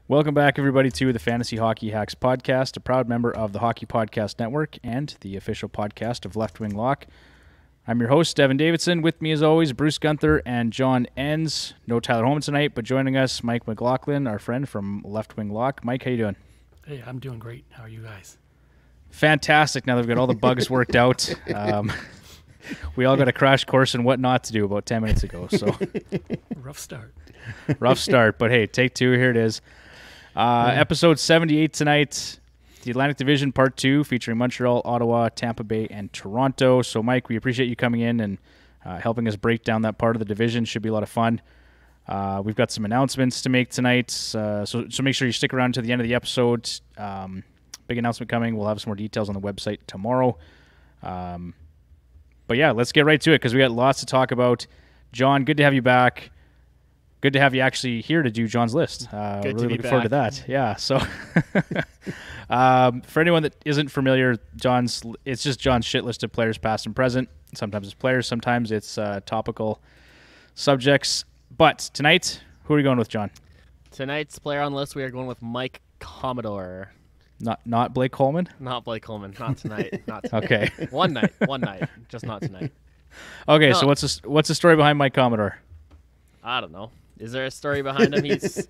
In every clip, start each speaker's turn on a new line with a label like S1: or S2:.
S1: Welcome back, everybody, to the Fantasy Hockey Hacks podcast, a proud member of the Hockey Podcast Network and the official podcast of Left Wing Lock. I'm your host, Devin Davidson. With me, as always, Bruce Gunther and John Enns. No Tyler Holman tonight, but joining us, Mike McLaughlin, our friend from Left Wing Lock. Mike, how you doing?
S2: Hey, I'm doing great. How are you guys?
S1: Fantastic. Now they've got all the bugs worked out. We all got a crash course in what not to do about 10 minutes ago. So
S2: Rough start.
S1: Rough start, but hey, take two. Here it is. Episode 78 tonight, the Atlantic Division Part 2, featuring Montreal, Ottawa, Tampa Bay, and Toronto. So, Mike, we appreciate you coming in and helping us break down that part of the division. Should be a lot of fun. We've got some announcements to make tonight, so make sure you stick around to the end of the episode. Big announcement coming. We'll have some more details on the website tomorrow. But yeah, let's get right to it because we got lots to talk about. John, good to have you back. Good to have you actually here to do John's list. Really looking forward to that. Yeah. So, for anyone that isn't familiar, it's just John's shit list of players, past and present. Sometimes it's players, sometimes it's topical subjects. But tonight, who are we going with, John?
S3: Tonight's player on the list, we are going with Mike Commodore.
S1: Not Blake Coleman?
S3: Not Blake Coleman. Not tonight. Not tonight.
S1: Okay.
S3: One night. Just not tonight.
S1: Okay.
S3: No.
S1: So what's the story behind Mike Commodore?
S3: I don't know. Is there a story behind him? He's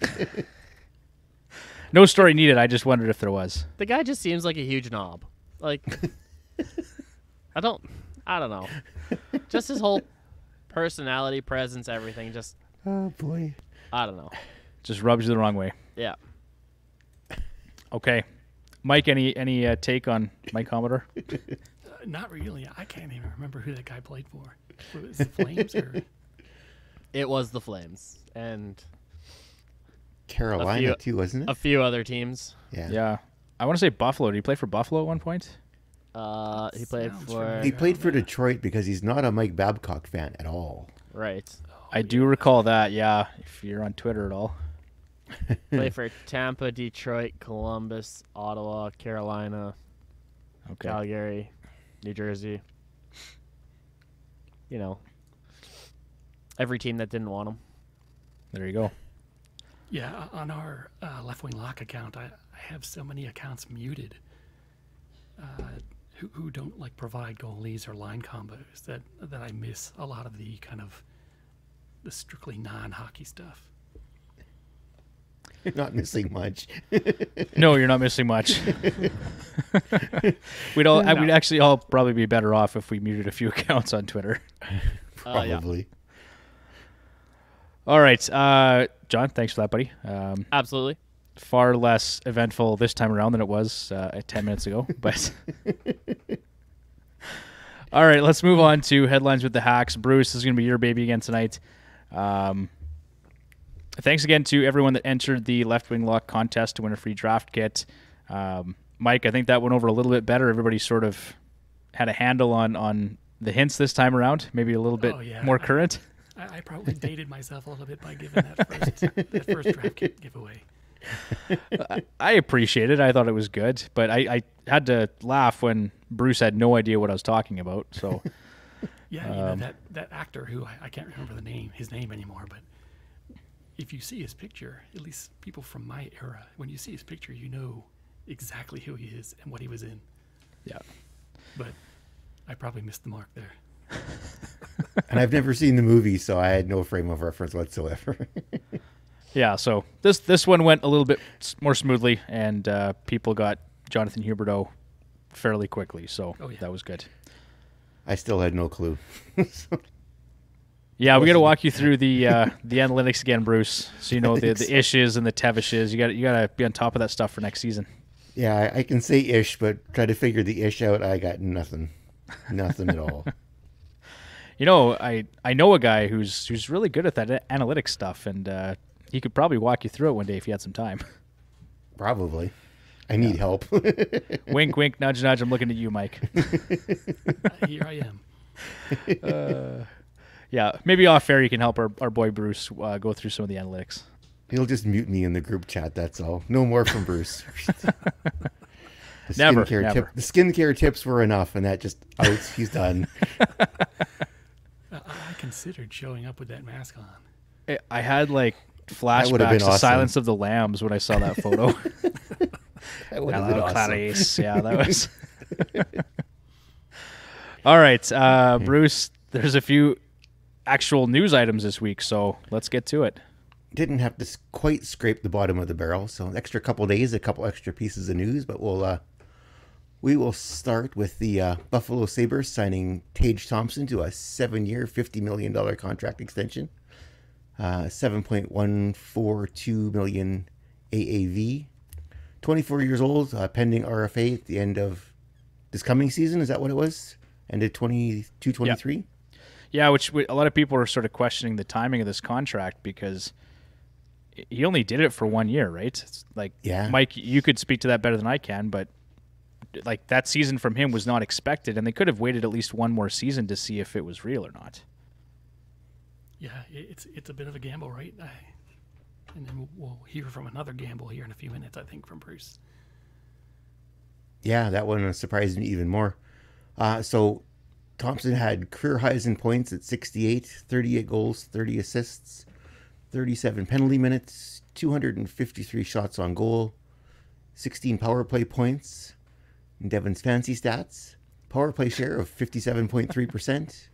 S1: No story needed. I just wondered if there was.
S3: the guy just seems like a huge knob. Like I don't know. Just his whole personality, presence, everything. Just
S4: oh boy.
S3: I don't know.
S1: Just rubs you the wrong way.
S3: Yeah.
S1: Okay, Mike. Any take on Mike Commodore?
S2: Not really. I can't even remember who that guy played for. Was it the Flames or?
S3: It was the Flames and
S4: Carolina too, wasn't it?
S3: a few other teams.
S4: Yeah.
S1: Yeah. I want to say Buffalo. Did he play for Buffalo at one point?
S3: He played
S2: Sounds
S3: for
S2: familiar.
S4: He played for Detroit because he's not a Mike Babcock fan at all.
S3: right.
S1: I do recall that. Yeah, if you're on Twitter at all.
S3: Played for Tampa, Detroit, Columbus, Ottawa, Carolina,
S1: Okay.
S3: Calgary, New Jersey. You know, every team that didn't want him.
S1: There you go.
S2: Yeah, on our Left Wing Lock account, I have so many accounts muted who don't like provide goalies or line combos that I miss a lot of the kind of the strictly non-hockey stuff.
S4: You're not missing much.
S1: No, you're not missing much. We'd actually all probably be better off if we muted a few accounts on Twitter.
S4: Probably.
S1: All right, John. Thanks for that, buddy.
S3: Absolutely.
S1: Far less eventful this time around than it was 10 minutes ago. But all right, let's move on to headlines with the Hacks. Bruce, this is going to be your baby again tonight. Thanks again to everyone that entered the Left Wing Lock contest to win a free draft kit. Mike, I think that went over a little bit better. Everybody sort of had a handle on the hints this time around, maybe a little bit more current.
S2: I probably dated myself a little bit by giving that first draft kit giveaway.
S1: I appreciate it. I thought it was good, but I had to laugh when Bruce had no idea what I was talking about. So
S2: Yeah, you know, that actor who I can't remember his name anymore, but if you see his picture, at least people from my era, when you see his picture, you know exactly who he is and what he was in.
S1: yeah.
S2: But I probably missed the mark there.
S4: And I've never seen the movie, so I had no frame of reference whatsoever.
S1: Yeah, so this one went a little bit more smoothly, and people got Jonathan Huberdeau fairly quickly, so that was good.
S4: I still had no clue.
S1: Yeah, we got to walk you through the analytics again, Bruce, so you know the ishes and the tevishes. You got to be on top of that stuff for next season.
S4: Yeah, I can say ish, but try to figure the ish out. I got nothing at all.
S1: You know, I know a guy who's really good at that analytics stuff, and he could probably walk you through it one day if he had some time.
S4: Probably. I need help.
S1: Wink, wink, nudge, nudge. I'm looking at you, Mike.
S2: Here I am.
S1: Yeah, maybe off air you can help our boy Bruce go through some of the analytics.
S4: He'll just mute me in the group chat, that's all. No more from Bruce. The
S1: Never.
S4: skincare tips were enough, and that just he's done.
S2: I considered showing up with that mask on.
S1: I had like flashbacks
S4: been
S1: to
S4: awesome.
S1: Silence of the Lambs when I saw that photo.
S4: That would have been
S1: Hello,
S4: awesome.
S1: Clarice. Yeah, that was. All right, Bruce. There's a few actual news items this week, so let's get to it.
S4: Didn't have to quite scrape the bottom of the barrel, so an extra couple days, a couple extra pieces of news, but we will start with the Buffalo Sabres signing Tage Thompson to a 7-year, $50 million contract extension, $7.142 million AAV. 24 years old, pending RFA at the end of this coming season. Is that what it was? Ended 22-23?
S1: Yep. Yeah, which a lot of people are sort of questioning the timing of this contract because he only did it for 1 year, right? It's like,
S4: Yeah.
S1: Mike, you could speak to that better than I can, but like that season from him was not expected, and they could have waited at least one more season to see if it was real or not.
S2: Yeah, it's a bit of a gamble, right? And then we'll hear from another gamble here in a few minutes, I think, from Bruce.
S4: Yeah, that one surprised me even more. So Thompson had career highs in points at 68, 38 goals, 30 assists, 37 penalty minutes, 253 shots on goal, 16 power play points. In Devin's fancy stats, power play share of 57.3%,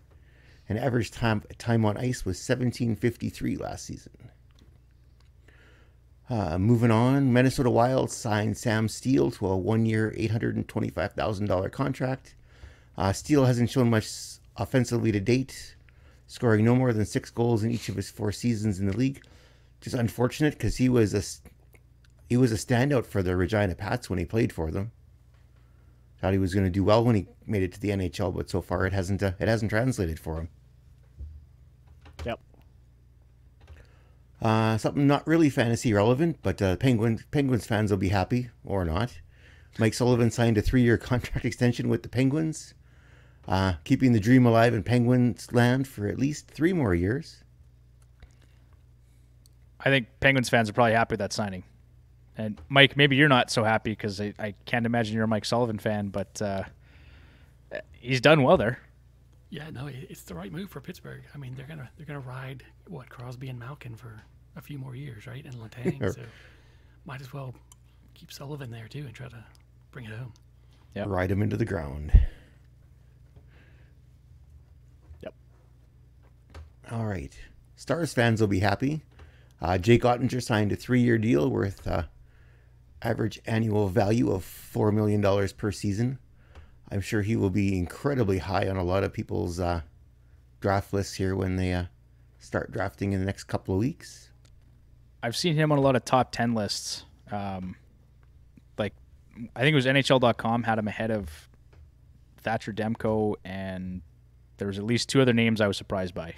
S4: and average time on ice was 17:53 last season. Moving on, Minnesota Wild signed Sam Steele to a 1-year, $825,000 contract. Steele hasn't shown much offensively to date, scoring no more than 6 goals in each of his 4 seasons in the league. Just unfortunate because he was a standout for the Regina Pats when he played for them. Thought he was going to do well when he made it to the NHL, but so far it hasn't translated for him.
S3: Yep.
S4: Something not really fantasy relevant, but Penguins fans will be happy, or not. Mike Sullivan signed a 3-year contract extension with the Penguins, keeping the dream alive in Penguins land for at least 3 more years.
S1: I think Penguins fans are probably happy with that signing. And Mike, maybe you're not so happy because I can't imagine you're a Mike Sullivan fan, but he's done well there.
S2: Yeah, no, it's the right move for Pittsburgh. I mean, they're gonna ride Crosby and Malkin for a few more years, right? And Letang, so might as well keep Sullivan there too and try to bring it home.
S1: Yep.
S4: Ride him into the ground.
S3: Yep.
S4: All right. Stars fans will be happy. Jake Oettinger signed a 3-year deal worth average annual value of $4 million per season. I'm sure he will be incredibly high on a lot of people's draft lists here when they start drafting in the next couple of weeks.
S1: I've seen him on a lot of top 10 lists. Like, I think it was NHL.com had him ahead of Thatcher Demko, and there was at least 2 other names I was surprised by.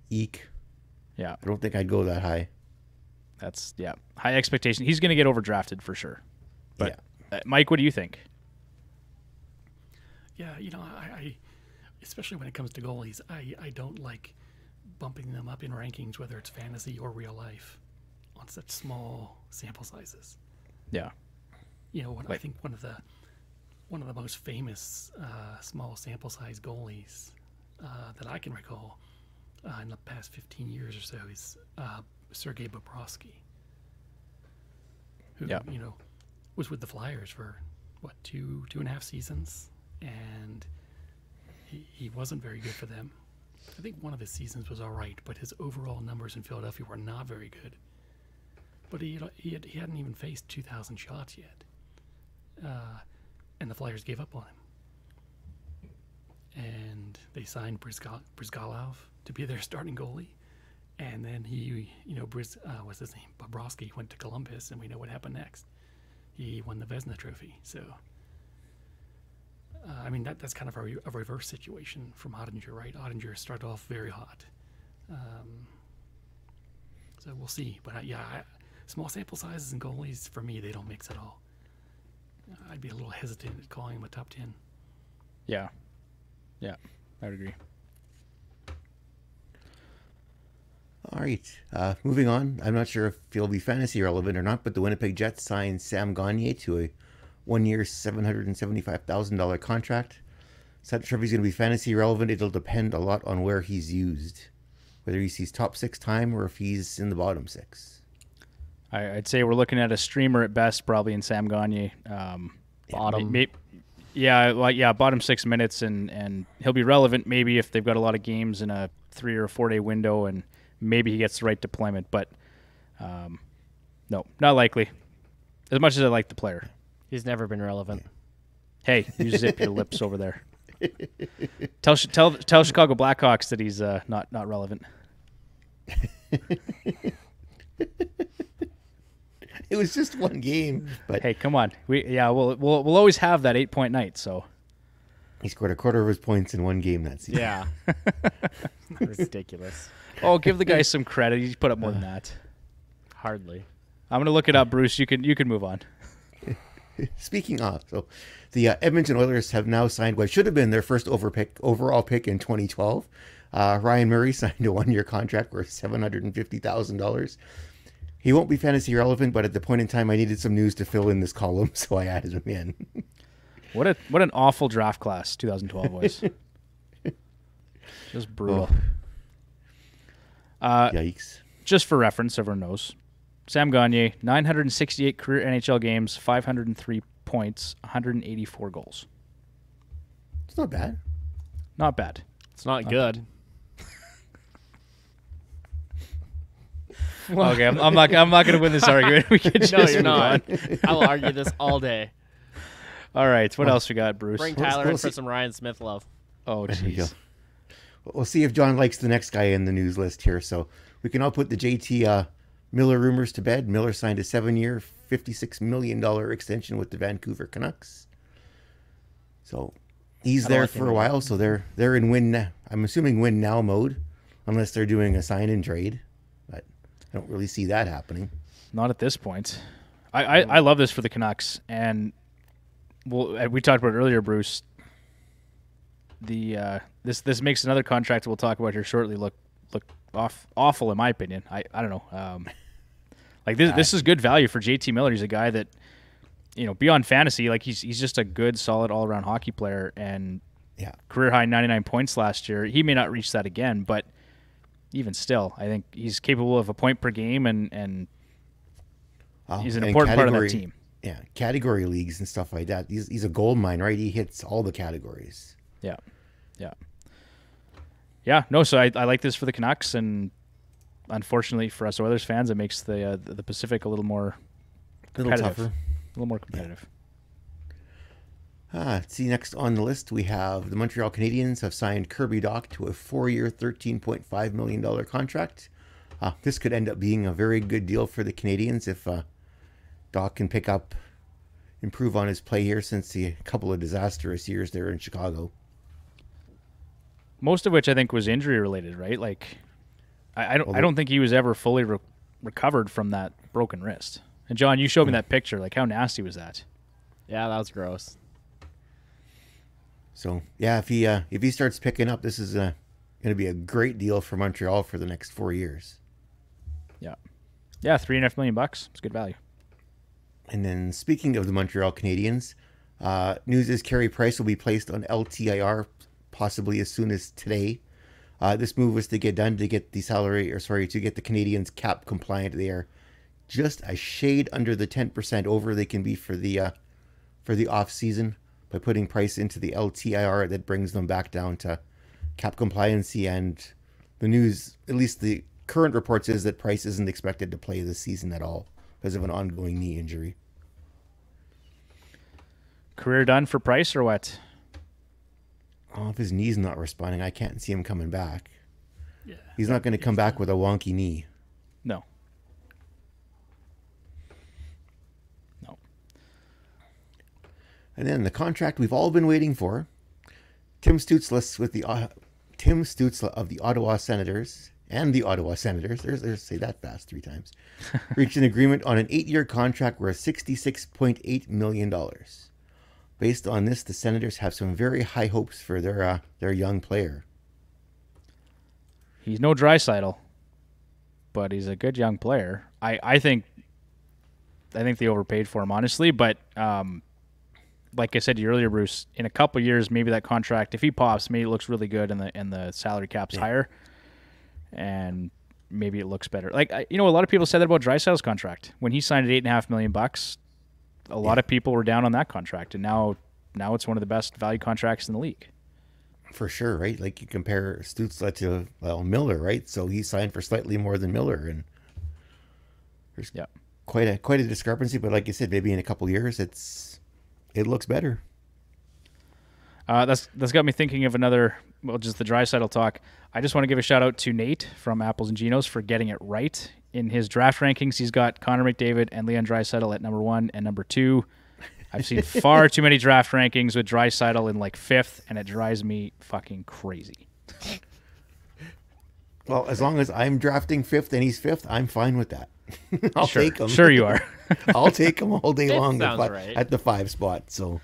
S4: Eek.
S1: Yeah.
S4: I don't think I'd go that high.
S1: That's, high expectation. He's going to get overdrafted for sure. But,
S4: yeah.
S1: Mike, what do you think?
S2: Yeah, I especially when it comes to goalies, I don't like bumping them up in rankings, whether it's fantasy or real life, on such small sample sizes.
S1: Yeah.
S2: I think one of the most famous small sample size goalies that I can recall in the past 15 years or so is Sergey Bobrowski, who was with the Flyers for 2.5 seasons, and he wasn't very good for them. I think one of his seasons was all right, but his overall numbers in Philadelphia were not very good. But he hadn't even faced 2,000 shots yet, and the Flyers gave up on him. And they signed Brizgalov to be their starting goalie, and then what's his name? Bobrowski went to Columbus, and we know what happened next. He won the Vezina Trophy. So, that's kind of a reverse situation from Oettinger, right? Oettinger started off very hot, so we'll see. But small sample sizes and goalies for me, they don't mix at all. I'd be a little hesitant at calling him a top 10.
S1: Yeah, I would agree.
S4: All right. Moving on. I'm not sure if he'll be fantasy relevant or not, but the Winnipeg Jets signed Sam Gagner to a 1-year, $775,000 contract. So I'm not sure if he's going to be fantasy relevant. It'll depend a lot on where he's used. whether he sees top 6 time or if he's in the bottom 6.
S1: I'd say we're looking at a streamer at best, probably in Sam Gagner.
S3: Bottom.
S1: Bottom 6 minutes, and he'll be relevant maybe if they've got a lot of games in a 3 or 4 day window, and maybe he gets the right deployment. But no, not likely. As much as I like the player.
S3: He's never been relevant.
S1: Hey, you zip your lips over there. Tell Chicago Blackhawks that he's not relevant.
S4: It was just one game, but
S1: hey, come on. We'll always have that 8-point night. So
S4: he scored a quarter of his points in one game that season.
S3: Yeah. Ridiculous.
S1: Oh, give the guy some credit. He's put up more than that.
S3: Hardly.
S1: I'm gonna look it up, Bruce. You can move on.
S4: Speaking of, so the Edmonton Oilers have now signed what should have been their first overall pick in 2012. Ryan Murray signed a 1-year contract worth $750,000. He won't be fantasy relevant, but at the point in time I needed some news to fill in this column, so I added him in.
S1: What an awful draft class 2012 was. Just brutal.
S4: Yikes.
S1: Just for reference, everyone knows. Sam Gagner, 968 career NHL games, 503 points, 184 goals.
S4: It's not bad.
S1: Not bad.
S3: It's not good.
S1: Okay, I'm not going to win this argument. We can just
S3: No, you're
S1: move
S3: not.
S1: on.
S3: I will argue this all day.
S1: All right, what else we got, Bruce?
S3: Bring
S4: We'll
S3: Tyler in
S4: see.
S3: for some Ryan Smith love.
S1: Oh,
S4: There you go.
S1: jeez.
S4: We'll see if John likes the next guy in the news list here. So we can all put the JT Miller rumors to bed. Miller signed a 7-year, $56 million extension with the Vancouver Canucks. So he's there for a while. So they're in win. I'm assuming win now mode, unless they're doing a sign and trade. But I don't really see that happening.
S1: Not at this point. I love this for the Canucks, and we talked about it earlier, Bruce. This makes another contract we'll talk about here shortly look awful in my opinion. I don't know. This is good value for JT Miller. He's a guy that, beyond fantasy, like he's just a good, solid all around hockey player, and career high 99 points last year. He may not reach that again, but even still, I think he's capable of a point per game, and he's an important part of that team.
S4: Yeah, category leagues and stuff like that. He's a gold mine, right? He hits all the categories.
S1: Yeah. No, so I like this for the Canucks, and unfortunately for us Oilers fans, it makes the Pacific a little more competitive.
S4: A little tougher.
S1: A little more competitive.
S4: See, next on the list, we have the Montreal Canadiens have signed Kirby Dach to a 4-year, $13.5 million contract. This could end up being a very good deal for the Canadiens if Dach can improve on his play here since a couple of disastrous years there in Chicago.
S1: Most of which I think was injury related, right? Like, I don't think he was ever fully recovered from that broken wrist. And John, you showed me that picture. Like, how nasty was that?
S3: Yeah, that was gross.
S4: So yeah, if he starts picking up, this is going to be a great deal for Montreal for the next 4 years.
S1: Yeah, $3.5 million. It's good value. And
S4: then speaking of the Montreal Canadiens, news is Carey Price will be placed on LTIR possibly as soon as today. This move was to get the Canadiens cap compliant. They are just a shade under the 10% over they can be for the off season. By putting Price into the LTIR, that brings them back down to cap compliancy. And the news, at least the current reports, is that Price isn't expected to play this season at all because of an ongoing knee injury.
S1: Career done for Price or what?
S4: Oh, if his knee's not responding, I can't see him coming back.
S2: Yeah,
S4: he's not going to come back with a wonky knee.
S1: No.
S4: And then the contract we've all been waiting for. Tim Stutzle of the Ottawa Senators and the Ottawa Senators, there's say that fast 3 times, reached an agreement on an 8-year contract worth $66.8 million. Based on this, the Senators have some very high hopes for their young player.
S1: He's no Draisaitl, but he's a good young player. I think they overpaid for him, honestly, but like I said to you earlier, Bruce, in a couple of years, maybe that contract, if he pops, maybe it looks really good and the salary cap's higher. and maybe it looks better. Like, a lot of people said that about Draisaitl's contract. When he signed at $8.5 million, a lot of people were down on that contract, and now it's one of the best value contracts in the league.
S4: For sure, right? Like you compare Stutzle to Miller, right? So he signed for slightly more than Miller, and there's quite a discrepancy. But like you said, maybe in a couple years, it looks better.
S1: That's got me thinking of another. Well, just the Draisaitl talk. I just want to give a shout out to Nate from Apples and Ginos for getting it right in his draft rankings. He's got Connor McDavid and Leon Draisaitl at number 1 and number 2. I've seen far too many draft rankings with Draisaitl in like 5th, and it drives me fucking crazy.
S4: Well, as long as I'm drafting 5th and he's 5th, I'm fine with that. I'll take him.
S1: Sure you are.
S4: I'll take him all day long
S3: right.
S4: at the 5 spot. So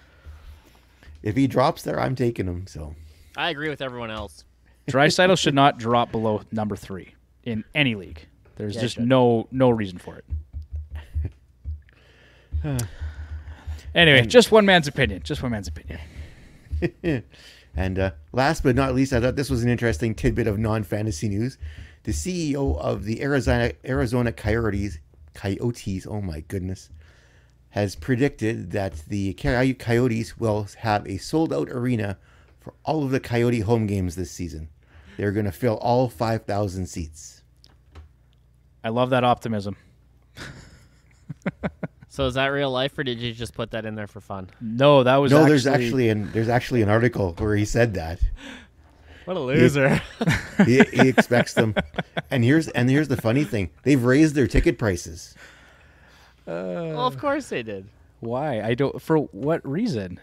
S4: if he drops there, I'm taking him. So
S3: I agree with everyone else.
S1: Draisaitl should not drop below number 3 in any league. There's just no reason for it. Anyway, just one man's opinion.
S4: And last but not least, I thought this was an interesting tidbit of non-fantasy news. The CEO of the Arizona Coyotes, oh my goodness, has predicted that the Coyotes will have a sold-out arena for all of the Coyote home games this season. They're going to fill all 5,000 seats.
S1: I love that optimism.
S3: So is that real life, or did you just put that in there for fun?
S1: No, that was
S4: there's actually an article where he said that.
S3: What a loser.
S4: He expects them. And here's the funny thing. They've raised their ticket prices.
S3: Well, of course they did.
S1: Why? For what reason?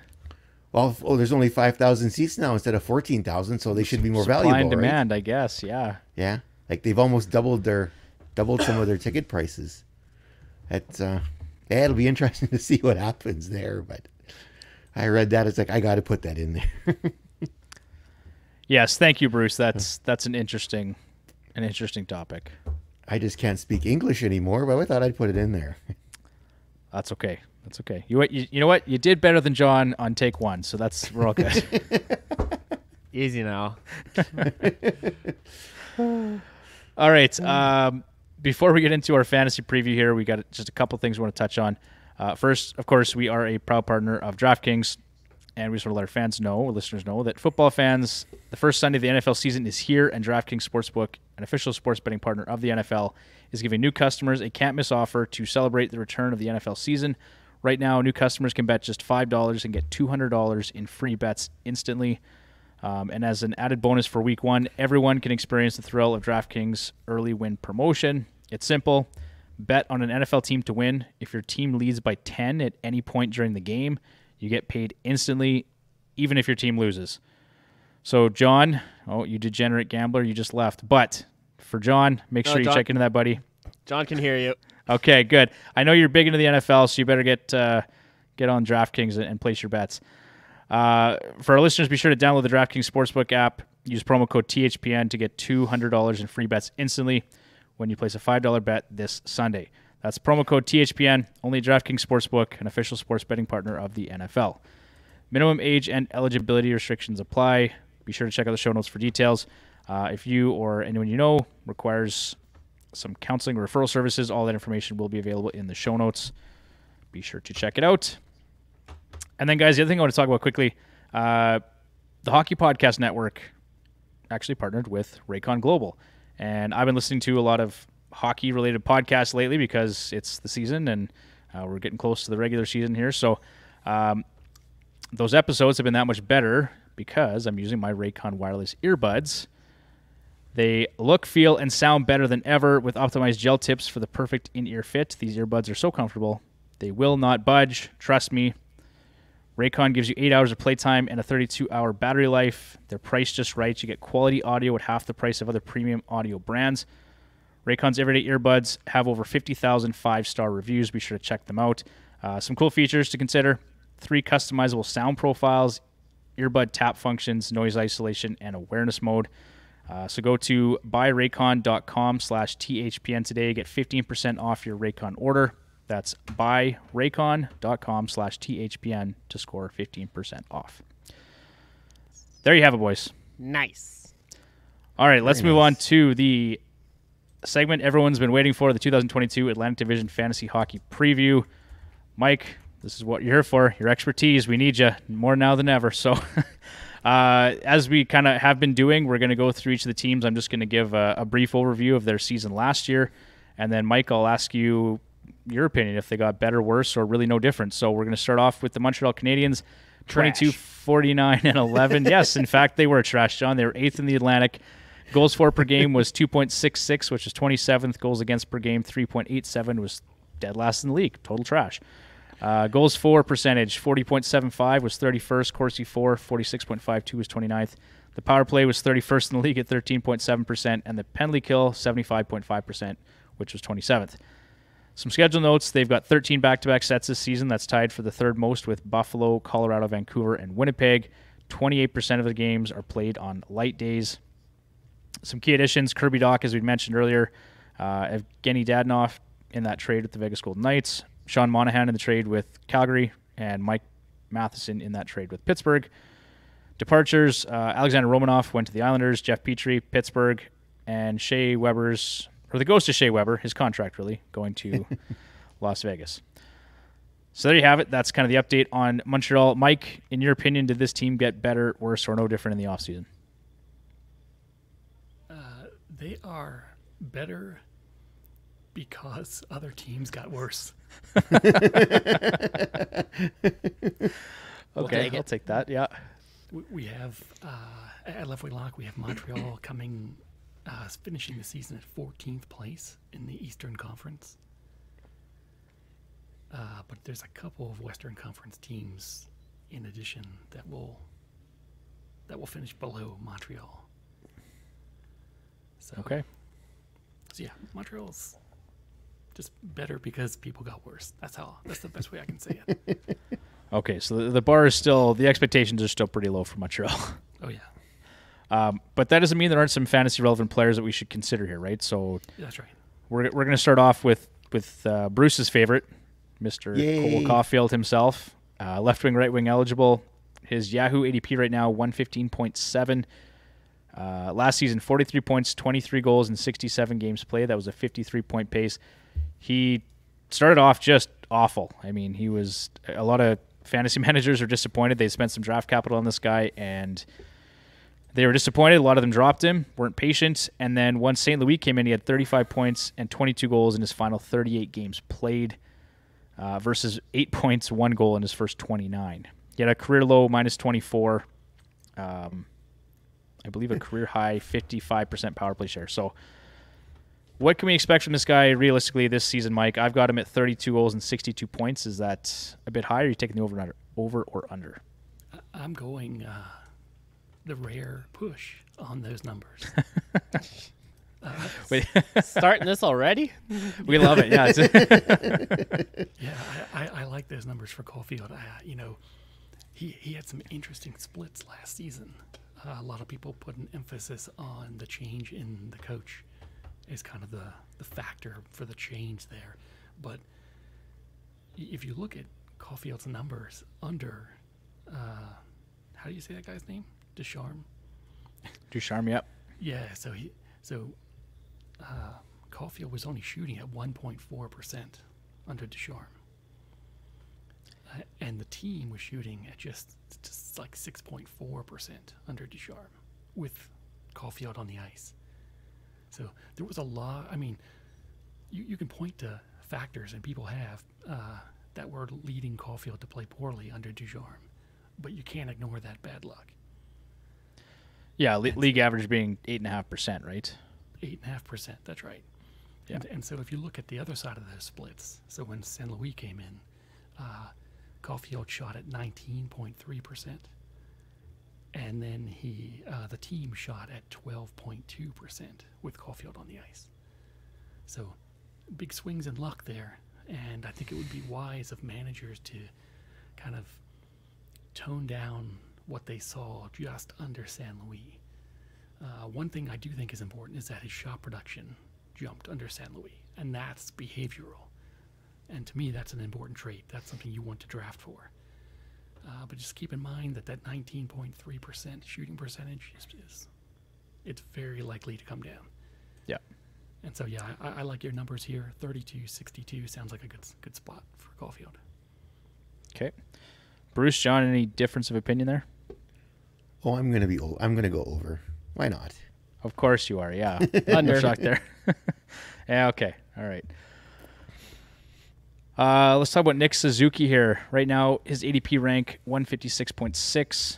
S4: Well, there's only 5,000 seats now instead of 14,000, so they should be more valuable,
S1: Supply and demand,
S4: right?
S1: I guess, yeah.
S4: Yeah. Like they've almost doubled some of their ticket prices. It'll be interesting to see what happens there, but I read that. It's like, I got to put that in there.
S1: Yes, thank you, Bruce. That's an interesting topic.
S4: I just can't speak English anymore, but I thought I'd put it in there.
S1: That's okay. You know what? You did better than John on take 1, so we're all good.
S3: Easy now.
S1: All right. Before we get into our fantasy preview here, we got just a couple things we want to touch on. First, of course, we are a proud partner of DraftKings, and we just want to let our fans know, or listeners know, that football fans, the first Sunday of the NFL season is here, and DraftKings Sportsbook, an official sports betting partner of the NFL, is giving new customers a can't-miss offer to celebrate the return of the NFL season. Right now, new customers can bet just $5 and get $200 in free bets instantly. And as an added bonus for Week 1, everyone can experience the thrill of DraftKings early win promotion. It's simple. Bet on an NFL team to win. If your team leads by 10 at any point during the game, you get paid instantly, even if your team loses. So, John, you degenerate gambler, you just left. But for John, make sure you check into that, buddy.
S3: John can hear you.
S1: Okay, good. I know you're big into the NFL, so you better get on DraftKings and place your bets. For our listeners, be sure to download the DraftKings Sportsbook app. Use promo code THPN to get $200 in free bets instantly when you place a $5 bet this Sunday. That's promo code THPN, only at DraftKings Sportsbook, an official sports betting partner of the NFL. Minimum age and eligibility restrictions apply. Be sure to check out the show notes for details. If you or anyone you know requires some counseling or referral services, all that information will be available in the show notes. Be sure to check it out. And then, guys, the other thing I want to talk about quickly, the Hockey Podcast Network actually partnered with Raycon Global. And I've been listening to a lot of hockey-related podcasts lately because it's the season and we're getting close to the regular season here. So those episodes have been that much better because I'm using my Raycon wireless earbuds. They look, feel, and sound better than ever with optimized gel tips for the perfect in-ear fit. These earbuds are so comfortable. They will not budge. Trust me. Raycon gives you 8 hours of playtime and a 32-hour battery life. They're priced just right. You get quality audio at half the price of other premium audio brands. Raycon's everyday earbuds have over 50,000 5-star reviews. Be sure to check them out. Some cool features to consider. 3 customizable sound profiles, earbud tap functions, noise isolation, and awareness mode. So go to buyraycon.com/THPN today. Get 15% off your Raycon order. That's buyraycon.com/THPN to score 15% off. There you have it, boys.
S3: Nice.
S1: All right, let's
S4: Very
S1: move on
S4: nice.
S1: to the segment everyone's been waiting for, the 2022 Atlantic Division Fantasy Hockey Preview. Mike, this is what you're here for, your expertise. We need you more now than ever. So as we kind of have been doing, we're going to go through each of the teams. I'm just going to give a brief overview of their season last year. And then, Mike, I'll ask you your opinion if they got better, worse, or really no different. So we're going to start off with the Montreal Canadiens, 22, 49, and 11. Yes, in fact, they were trash, John. They were 8th in the Atlantic. Goals for per game was 2.66, which is 27th. Goals against per game, 3.87, was dead last in the league. Total trash. Goals for percentage, 40.75 was 31st. Corsi for 46.52 was 29th. The power play was 31st in the league at 13.7%, and the penalty kill, 75.5%, which was 27th. Some schedule notes, they've got 13 back-to-back sets this season. That's tied for the third most with Buffalo, Colorado, Vancouver, and Winnipeg. 28% of the games are played on light days. Some key additions, Kirby Dach, as we mentioned earlier, Evgeny Dadonov in that trade with the Vegas Golden Knights, Sean Monahan in the trade with Calgary, and Mike Matheson in that trade with Pittsburgh. Departures, Alexander Romanov went to the Islanders, Jeff Petrie, Pittsburgh, and Shea Weber's, or the ghost of Shea Weber, his contract really, going to Las Vegas. So there you have it. That's kind of the update on Montreal. Mike, in your opinion, did this team get better, worse, or no different in the offseason?
S2: They are better because other teams got worse.
S1: Okay, I'll take that, yeah.
S2: We have, at left wing lock, we have Montreal coming, finishing the season at 14th place in the Eastern Conference. But there's a couple of Western Conference teams in addition that will finish below Montreal. So,
S1: Okay.
S2: So yeah, Montreal's just better because people got worse. That's the best way I can say it.
S1: Okay, so the bar is still, the expectations are still pretty low for Montreal.
S2: Oh yeah.
S1: But that doesn't mean there aren't some fantasy relevant players that we should consider here, right? So
S2: That's right.
S1: we're going to start off with Bruce's favorite, Mr.
S4: Yay.
S1: Cole Caufield himself, left wing, right wing eligible. His Yahoo ADP right now 115.7. Last season 43 points, 23 goals, and 67 games played. That was a 53-point pace. He started off just awful. I mean, he was a lot of fantasy managers are disappointed. They spent some draft capital on this guy, and they were disappointed. A lot of them dropped him, weren't patient. And then once St. Louis came in, he had 35 points and 22 goals in his final 38 games played versus 8 points, 1 goal in his first 29. He had a career low minus 24. I believe a career high 55% power play share. So what can we expect from this guy realistically this season, Mike? I've got him at 32 goals and 62 points. Is that a bit high, or are you taking the over or under?
S2: I'm going the rare push on those numbers.
S1: Wait,
S3: Starting this already?
S1: we love it. Yeah.
S2: Yeah, I like those numbers for Caufield. He had some interesting splits last season. A lot of people put an emphasis on the change in the coach as kind of the factor for the change there. But if you look at Caufield's numbers under, how do you say that guy's name? Ducharme?
S1: Ducharme, yep.
S2: Yeah, so Caufield was only shooting at 1.4% under Ducharme. And the team was shooting at just like 6.4% under Ducharme with Caufield on the ice. So there was a lot. I mean, you can point to factors, and people have, that were leading Caufield to play poorly under Ducharme, but you can't ignore that bad luck.
S1: Yeah, league average being 8.5%, right?
S2: 8.5%, that's right.
S1: Yeah.
S2: And so if you look at the other side of those splits, so when St. Louis came in, Caufield shot at 19.3%, and then the team shot at 12.2% with Caufield on the ice. So big swings in luck there, and I think it would be wise of managers to kind of tone down what they saw just under St. Louis. One thing I do think is important is that his shot production jumped under St. Louis, and that's behavioral. And to me, that's an important trait. That's something you want to draft for. But just keep in mind that 19.3% shooting percentage it's very likely to come down.
S1: Yeah.
S2: And so, yeah, I like your numbers here. 32-62 sounds like a good spot for Caufield.
S1: Okay. Bruce, John, any difference of opinion there?
S4: Oh, I'm gonna go over. Why not?
S1: Of course you are. Yeah.
S3: Under.
S1: Shock there. Yeah. Okay. All right. Let's talk about Nick Suzuki here. Right now, his ADP rank 156.6,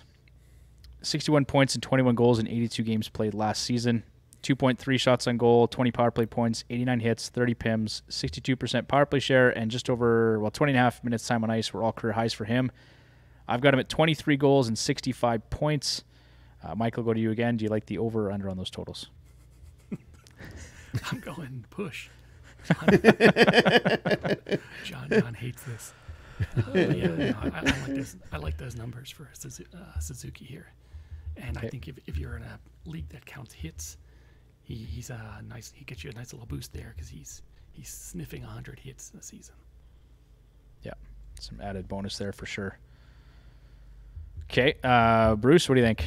S1: 61 points and 21 goals in 82 games played last season. 2.3 shots on goal, 20 power play points, 89 hits, 30 PIMs, 62% power play share, and just over 20.5 minutes time on ice were all career highs for him. I've got him at 23 goals and 65 points. Michael, go to you again. Do you like the over or under on those totals?
S2: I'm going push. John hates this. But yeah, no, I like this. I like those numbers for Suzuki here. And I think if you're in a league that counts hits, he's nice. He gets you a nice little boost there because he's sniffing 100 hits in a season.
S1: Yeah, some added bonus there for sure. Okay, Bruce, what do you think?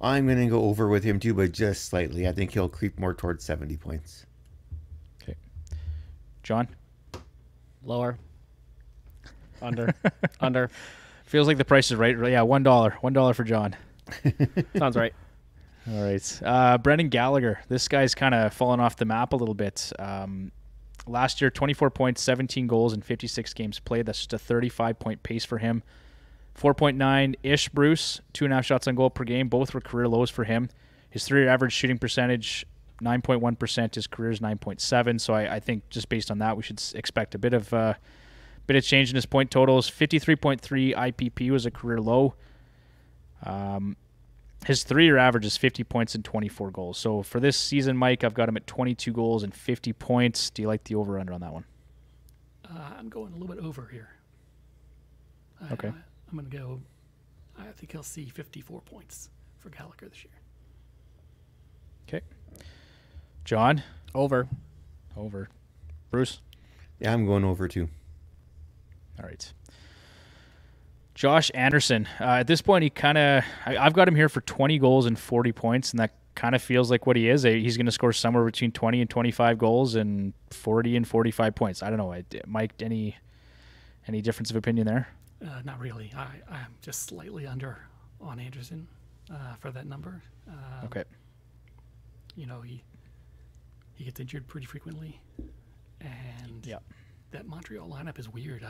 S4: I'm going to go over with him too, but just slightly. I think he'll creep more towards 70 points.
S1: Okay. John?
S3: Lower. Under. Under.
S1: Feels like the price is right. Yeah, $1. $1 for John.
S3: Sounds right.
S1: All right. Brendan Gallagher. This guy's kind of fallen off the map a little bit. Last year, 24 points, 17 goals in 56 games played. That's just a 35-point pace for him. 4.9-ish, Bruce. 2.5 shots on goal per game. Both were career lows for him. His 3-year average shooting percentage, 9.1%. His career is 9.7. So I think just based on that, we should expect a bit of change in his point totals. 53.3 IPP was a career low. His 3-year average is 50 points and 24 goals. So for this season, Mike, I've got him at 22 goals and 50 points. Do you like the over-under on that one?
S2: I'm going a little bit over here.
S1: Okay.
S2: I'm going to go, I think he'll see 54 points for Gallagher this year.
S1: Okay. John?
S3: Over.
S1: Over. Bruce?
S4: Yeah, I'm going over too.
S1: All right. Josh Anderson. At this point, I've got him here for 20 goals and 40 points, and that kind of feels like what he is. He's going to score somewhere between 20 and 25 goals and 40 and 45 points. I don't know. Mike, any difference of opinion there?
S2: Not really. I'm just slightly under on Anderson for that number.
S1: Okay.
S2: You know, he gets injured pretty frequently, and that Montreal lineup is weird.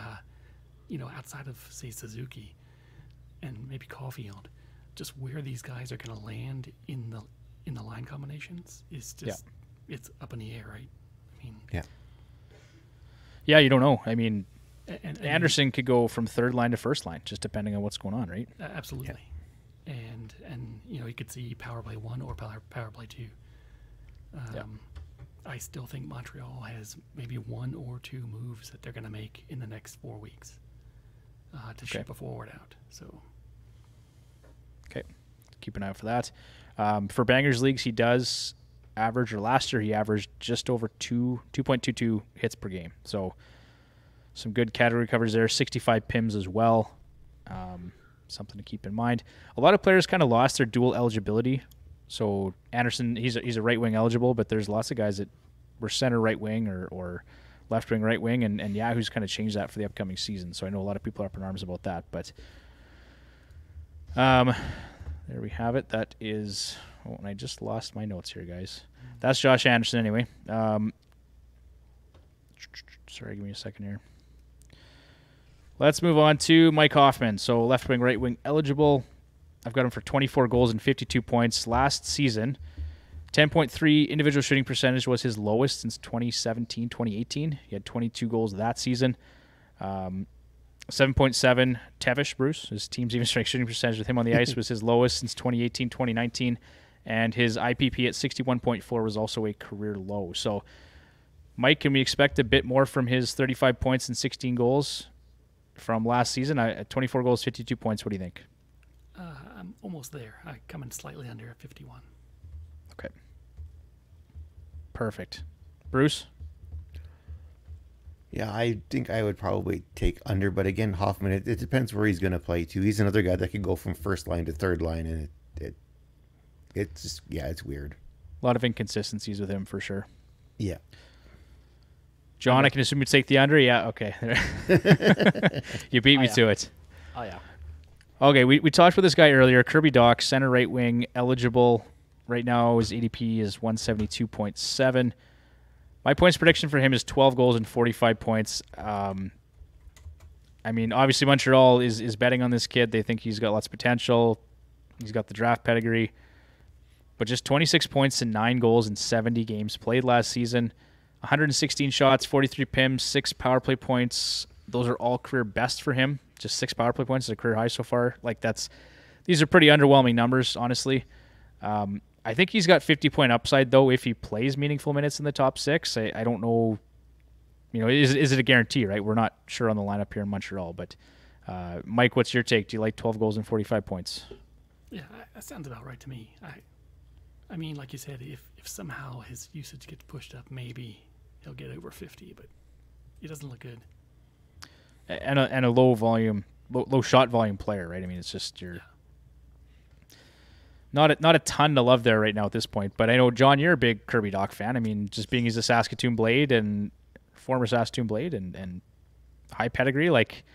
S2: You know, outside of say Suzuki and maybe Caufield, just where these guys are going to land in the line combinations is just it's up in the air, right? I mean,
S1: yeah, you don't know. I mean.
S2: And
S1: Anderson could go from third line to first line, just depending on what's going on, right?
S2: Absolutely. Yeah. And you know, you could see power play 1 or power play 2. I still think Montreal has maybe 1 or 2 moves that they're going to make in the next 4 weeks to ship a forward out. So,
S1: okay, keep an eye out for that. For Bangers leagues, he does average, or last year he averaged just over 2.22 hits per game. So. Some good category covers there. 65 PIMs as well. Something to keep in mind. A lot of players kind of lost their dual eligibility. So Anderson, he's a right wing eligible, but there's lots of guys that were center right wing or left wing right wing, and Yahoo's kind of changed that for the upcoming season. So I know a lot of people are up in arms about that. But there we have it. That is. Oh, and I just lost my notes here, guys. That's Josh Anderson anyway. Sorry, give me a second here. Let's move on to Mike Hoffman. So left wing, right wing eligible. I've got him for 24 goals and 52 points last season. 10.3 individual shooting percentage was his lowest since 2017, 2018. He had 22 goals that season. 7.7 Tevish, Bruce, his team's even strength shooting percentage with him on the ice was his lowest since 2018, 2019. And his IPP at 61.4 was also a career low. So, Mike, can we expect a bit more from his 35 points and 16 goals from last season? At 24 goals, 52 points, what do you think?
S2: I'm almost there. I come in slightly under at 51.
S1: Okay. Perfect. Bruce?
S4: Yeah, I think I would probably take under, but again, Hoffman, it depends where he's going to play too. He's another guy that could go from first line to third line, and It's just, it's weird.
S1: A lot of inconsistencies with him for sure.
S4: Yeah.
S1: John, I can assume you take the under? Yeah, okay. You beat me to it.
S3: Oh, yeah.
S1: Okay, we talked with this guy earlier, Kirby Dach, center right wing, eligible. Right now his ADP is 172.7. My points prediction for him is 12 goals and 45 points. I mean, obviously Montreal is betting on this kid. They think he's got lots of potential. He's got the draft pedigree. But just 26 points and 9 goals in 70 games played last season. 116 shots, 43 PIMs, 6 power play points. Those are all career best for him. Just 6 power play points is a career high so far. These are pretty underwhelming numbers, honestly. I think he's got 50-point upside, though, if he plays meaningful minutes in the top 6. I don't know. Is it a guarantee, right? We're not sure on the lineup here in Montreal. But, Mike, what's your take? Do you like 12 goals and 45 points?
S2: Yeah, that sounds about right to me. I mean, like you said, if somehow his usage gets pushed up, maybe he'll get over 50, but he doesn't look good.
S1: And a low shot volume player, right? I mean, it's just not a ton to love there right now at this point. But I know, John, you're a big Kirby Dach fan. I mean, just being he's a Saskatoon Blade and former Saskatoon Blade and high pedigree. Like,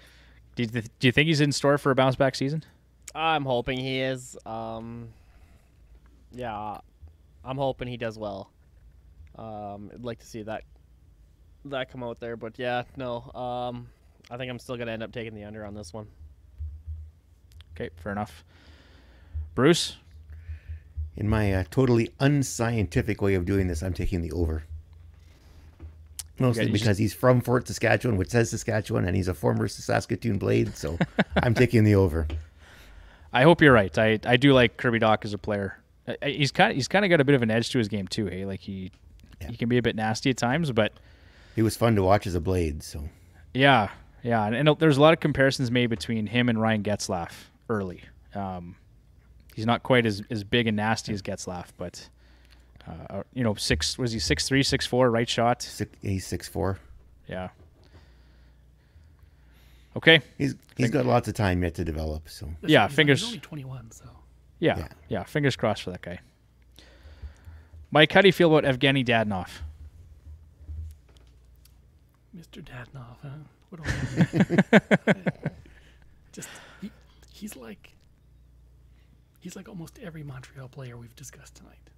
S1: do you think he's in store for a bounce back season?
S3: I'm hoping he is. Yeah, I'm hoping he does well. I'd like to see that come out there, but yeah, no. I think I'm still gonna end up taking the under on this one.
S1: Okay, fair enough. Bruce?
S4: In my totally unscientific way of doing this, I'm taking the over. Mostly because he's from Fort Saskatchewan, which says Saskatchewan, and he's a former Saskatoon Blade, so I'm taking the over.
S1: I hope you're right. I do like Kirby Dach as a player. He's kind of got a bit of an edge to his game too. Hey, like he can be a bit nasty at times, but
S4: he was fun to watch as a Blade. So
S1: yeah, and there's a lot of comparisons made between him and Ryan Getzlaf early. He's not quite as big and nasty as Getzlaf, but 6'3", 6'4", right shot.
S4: He's 6'4".
S1: Yeah. Okay.
S4: He's got lots of time yet to develop. So
S1: yeah,
S2: he's only 21, so.
S1: Yeah, fingers crossed for that guy. Mike, how do you feel about Evgeny Dadonov?
S2: Mr. Dadonov, huh? What do I just he's like almost every Montreal player we've discussed tonight,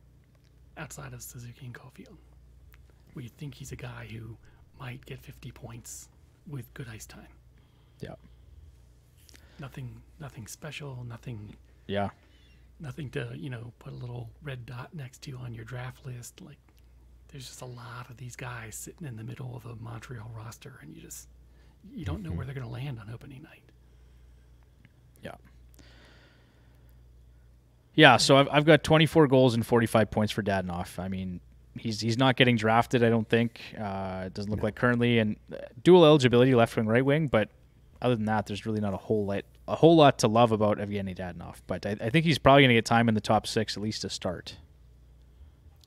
S2: outside of Suzuki and Caufield. Where you think he's a guy who might get 50 points with good ice time.
S1: Yeah.
S2: Nothing special. Nothing.
S1: Yeah.
S2: Nothing to, put a little red dot next to on your draft list. Like, there's just a lot of these guys sitting in the middle of a Montreal roster, and you don't know where they're going to land on opening night.
S1: Yeah. Yeah, so I've got 24 goals and 45 points for Dadonov. I mean, he's not getting drafted, I don't think. It doesn't look like currently. And dual eligibility, left wing, right wing, but other than that, there's really not a whole lot to love about Evgeny Dadonov. But I think he's probably going to get time in the top 6 at least to start.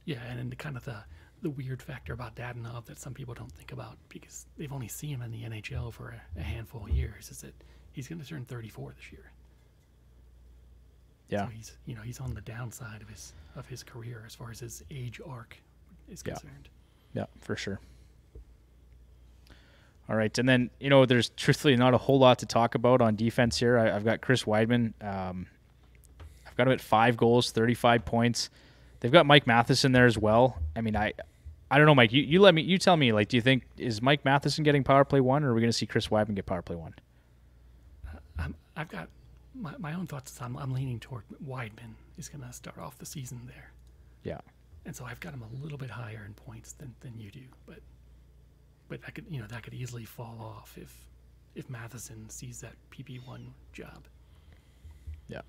S2: Yeah, and kind of the weird factor about Dadonov that some people don't think about because they've only seen him in the NHL for a handful of years is that he's going to turn 34 this year.
S1: Yeah,
S2: so he's on the downside of his career as far as his age arc is concerned.
S1: Yeah, for sure. All right, and then there's truthfully not a whole lot to talk about on defense here. I've got Chris Weidman. I've got him at 5 goals, 35 points. They've got Mike Matheson there as well. I mean, I don't know, Mike. You tell me. Like, do you think is Mike Matheson getting power play 1, or are we going to see Chris Weidman get power play 1?
S2: I've got my own thoughts. I'm leaning toward Weidman is going to start off the season there.
S1: Yeah,
S2: and so I've got him a little bit higher in points than you do, but that could easily fall off if Matheson sees that PP1 job.
S1: Yeah,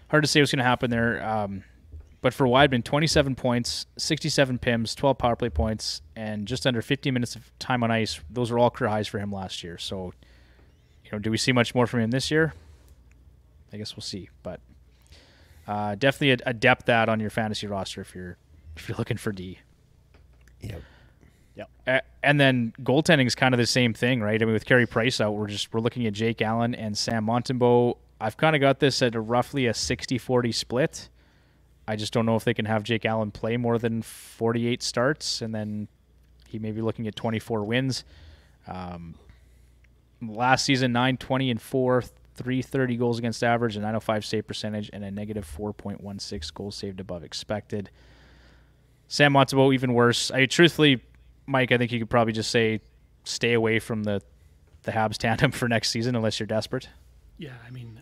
S1: hard to say what's going to happen there. But for Weidman, 27 points, 67 PIMs, 12 power play points, and just under 50 minutes of time on ice. Those are all career highs for him last year. So, do we see much more from him this year? I guess we'll see. But definitely a depth add on your fantasy roster if you're looking for D.
S4: Yep.
S1: And then goaltending is kind of the same thing, right? I mean, with Carey Price out, we're looking at Jake Allen and Sam Montembeault. I've kind of got this at roughly a 60-40 split. I just don't know if they can have Jake Allen play more than 48 starts, and then he may be looking at 24 wins. Last season, 9-20-4, 330 goals against average, a 905 save percentage, and a negative 4.16 goals saved above expected. Sam Montembeault, even worse. Truthfully, Mike, I think you could probably just say stay away from the Habs tandem for next season unless you're desperate.
S2: Yeah, I mean,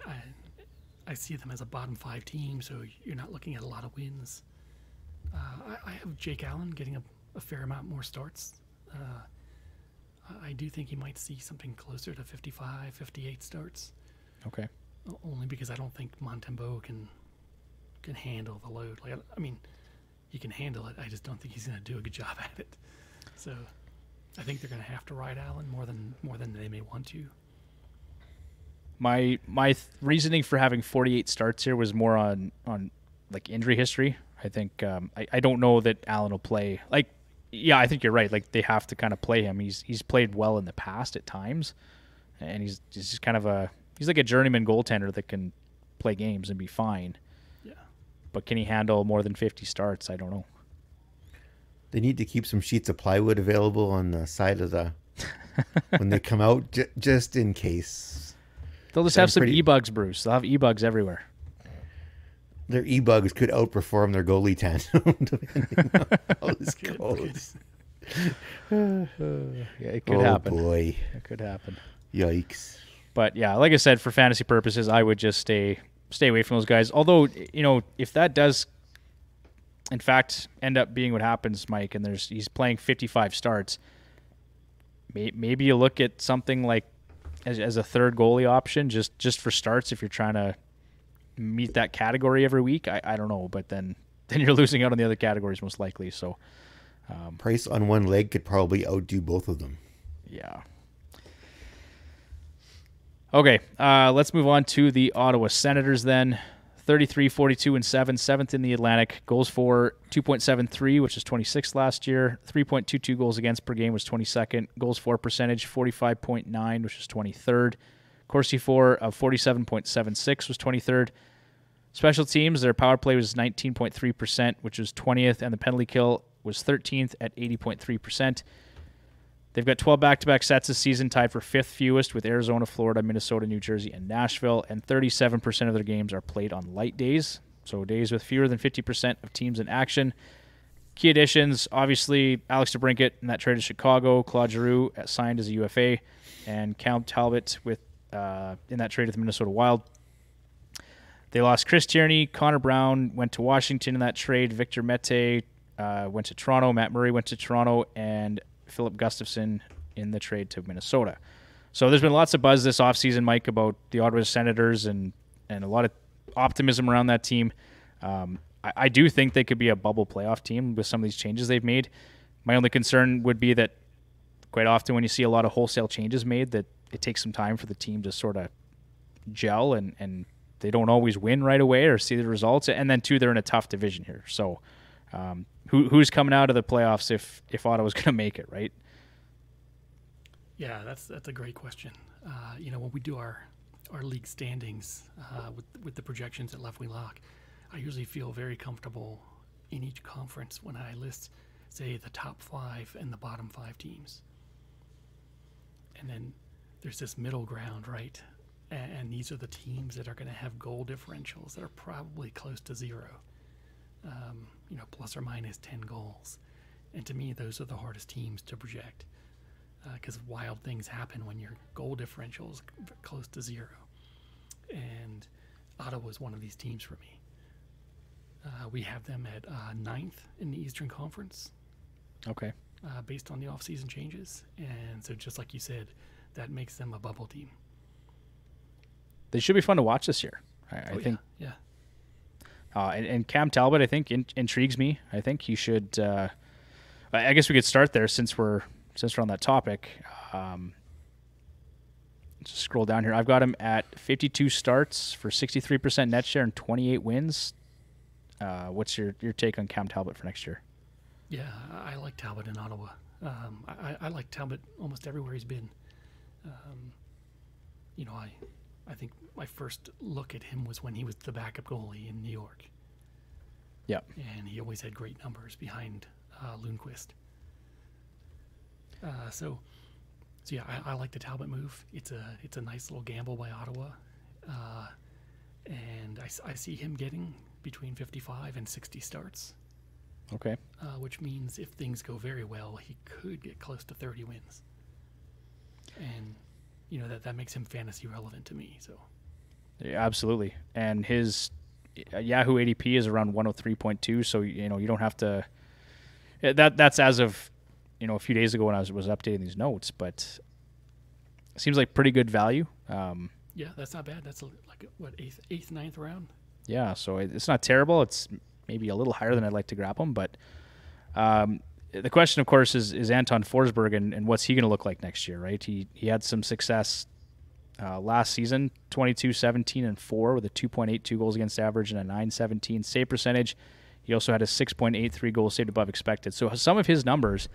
S2: I see them as a bottom 5 team, so you're not looking at a lot of wins. I have Jake Allen getting a fair amount more starts. I do think he might see something closer to 55, 58 starts.
S1: Okay.
S2: Only because I don't think Montembeault can handle the load. Like, I mean, he can handle it. I just don't think he's going to do a good job at it. So I think they're going to have to ride Allen more than they may want to.
S1: My reasoning for having 48 starts here was more on like injury history. I think I don't know that Allen will play. Like, yeah, I think you're right. Like, they have to kind of play him. He's played well in the past at times, and he's just kind of he's like a journeyman goaltender that can play games and be fine.
S2: Yeah.
S1: But can he handle more than 50 starts? I don't know.
S4: They need to keep some sheets of plywood available on the side of the when they come out, just in case.
S1: They'll just have some e-bugs, Bruce. They'll have e-bugs everywhere.
S4: Their e-bugs could outperform their goalie tandem, depending on how this goes.
S1: Yeah, it could happen.
S4: Oh, boy.
S1: It could happen.
S4: Yikes.
S1: But, yeah, like I said, for fantasy purposes, I would just stay away from those guys. Although, if that does, in fact, end up being what happens, Mike, and he's playing 55 starts, maybe you look at something like as a third goalie option, just for starts if you're trying to meet that category every week. I don't know, but then you're losing out on the other categories most likely. So
S4: price on one leg could probably outdo both of them.
S1: Yeah. Okay, let's move on to the Ottawa Senators then. 33, 42, and 7, 7th in the Atlantic. Goals for 2.73, which is 26th last year. 3.22 goals against per game was 22nd. Goals for percentage 45.9, which is 23rd. Corsi for of 47.76 was 23rd. Special teams, their power play was 19.3%, which was 20th, and the penalty kill was 13th at 80.3%. They've got 12 back-to-back sets this season, tied for 5th fewest with Arizona, Florida, Minnesota, New Jersey, and Nashville, and 37% of their games are played on light days, so days with fewer than 50% of teams in action. Key additions, obviously, Alex DeBrincat in that trade to Chicago, Claude Giroux signed as a UFA, and Cam Talbot in that trade with the Minnesota Wild. They lost Chris Tierney, Connor Brown went to Washington in that trade, Victor Mete went to Toronto, Matt Murray went to Toronto, and Philip Gustafson in the trade to Minnesota. So there's been lots of buzz this offseason, Mike, about the Ottawa Senators and a lot of optimism around that team. I do think they could be a bubble playoff team with some of these changes they've made. My only concern would be that quite often when you see a lot of wholesale changes made, that it takes some time for the team to sort of gel, and they don't always win right away or see the results. And then, too, they're in a tough division here. So who's coming out of the playoffs if Ottawa's going to make it, right?
S2: Yeah, that's a great question. When we do our league standings with the projections at Left Wing Lock, I usually feel very comfortable in each conference when I list, say, the top 5 and the bottom 5 teams. And then there's this middle ground, right? And these are the teams that are going to have goal differentials that are probably close to 0. Plus or minus 10 goals. And to me, those are the hardest teams to project because wild things happen when your goal differential is close to 0. And Ottawa is one of these teams for me. We have them at 9th in the Eastern Conference.
S1: Okay.
S2: Based on the offseason changes. And so just like you said, that makes them a bubble team.
S1: They should be fun to watch this year. I think.
S2: Yeah.
S1: And Cam Talbot, I think, intrigues me. I think he should. I guess we could start there since we're on that topic. Just scroll down here. I've got him at 52 starts for 63% net share and 28 wins. What's your take on Cam Talbot for next year?
S2: Yeah, I like Talbot in Ottawa. I like Talbot almost everywhere he's been. I think my first look at him was when he was the backup goalie in New York.
S1: Yeah.
S2: And he always had great numbers behind Lundqvist. So yeah, I like the Talbot move. It's a nice little gamble by Ottawa. And I see him getting between 55 and 60 starts.
S1: Okay.
S2: Which means if things go very well, he could get close to 30 wins. And, that makes him fantasy relevant to me. So,
S1: yeah, absolutely. And his Yahoo ADP is around 103.2, so, you don't have to – that's as of, a few days ago when I was updating these notes, but it seems like pretty good value.
S2: Yeah, that's not bad. That's eighth, ninth round?
S1: Yeah, so it's not terrible. It's maybe a little higher than I'd like to grab him, but the question, of course, is Anton Forsberg and what's he going to look like next year, right? He had some success last season, 22, 17, and 4 with a 2.82 goals against average and a 9.17 save percentage. He also had a 6.83 goals saved above expected. So some of his numbers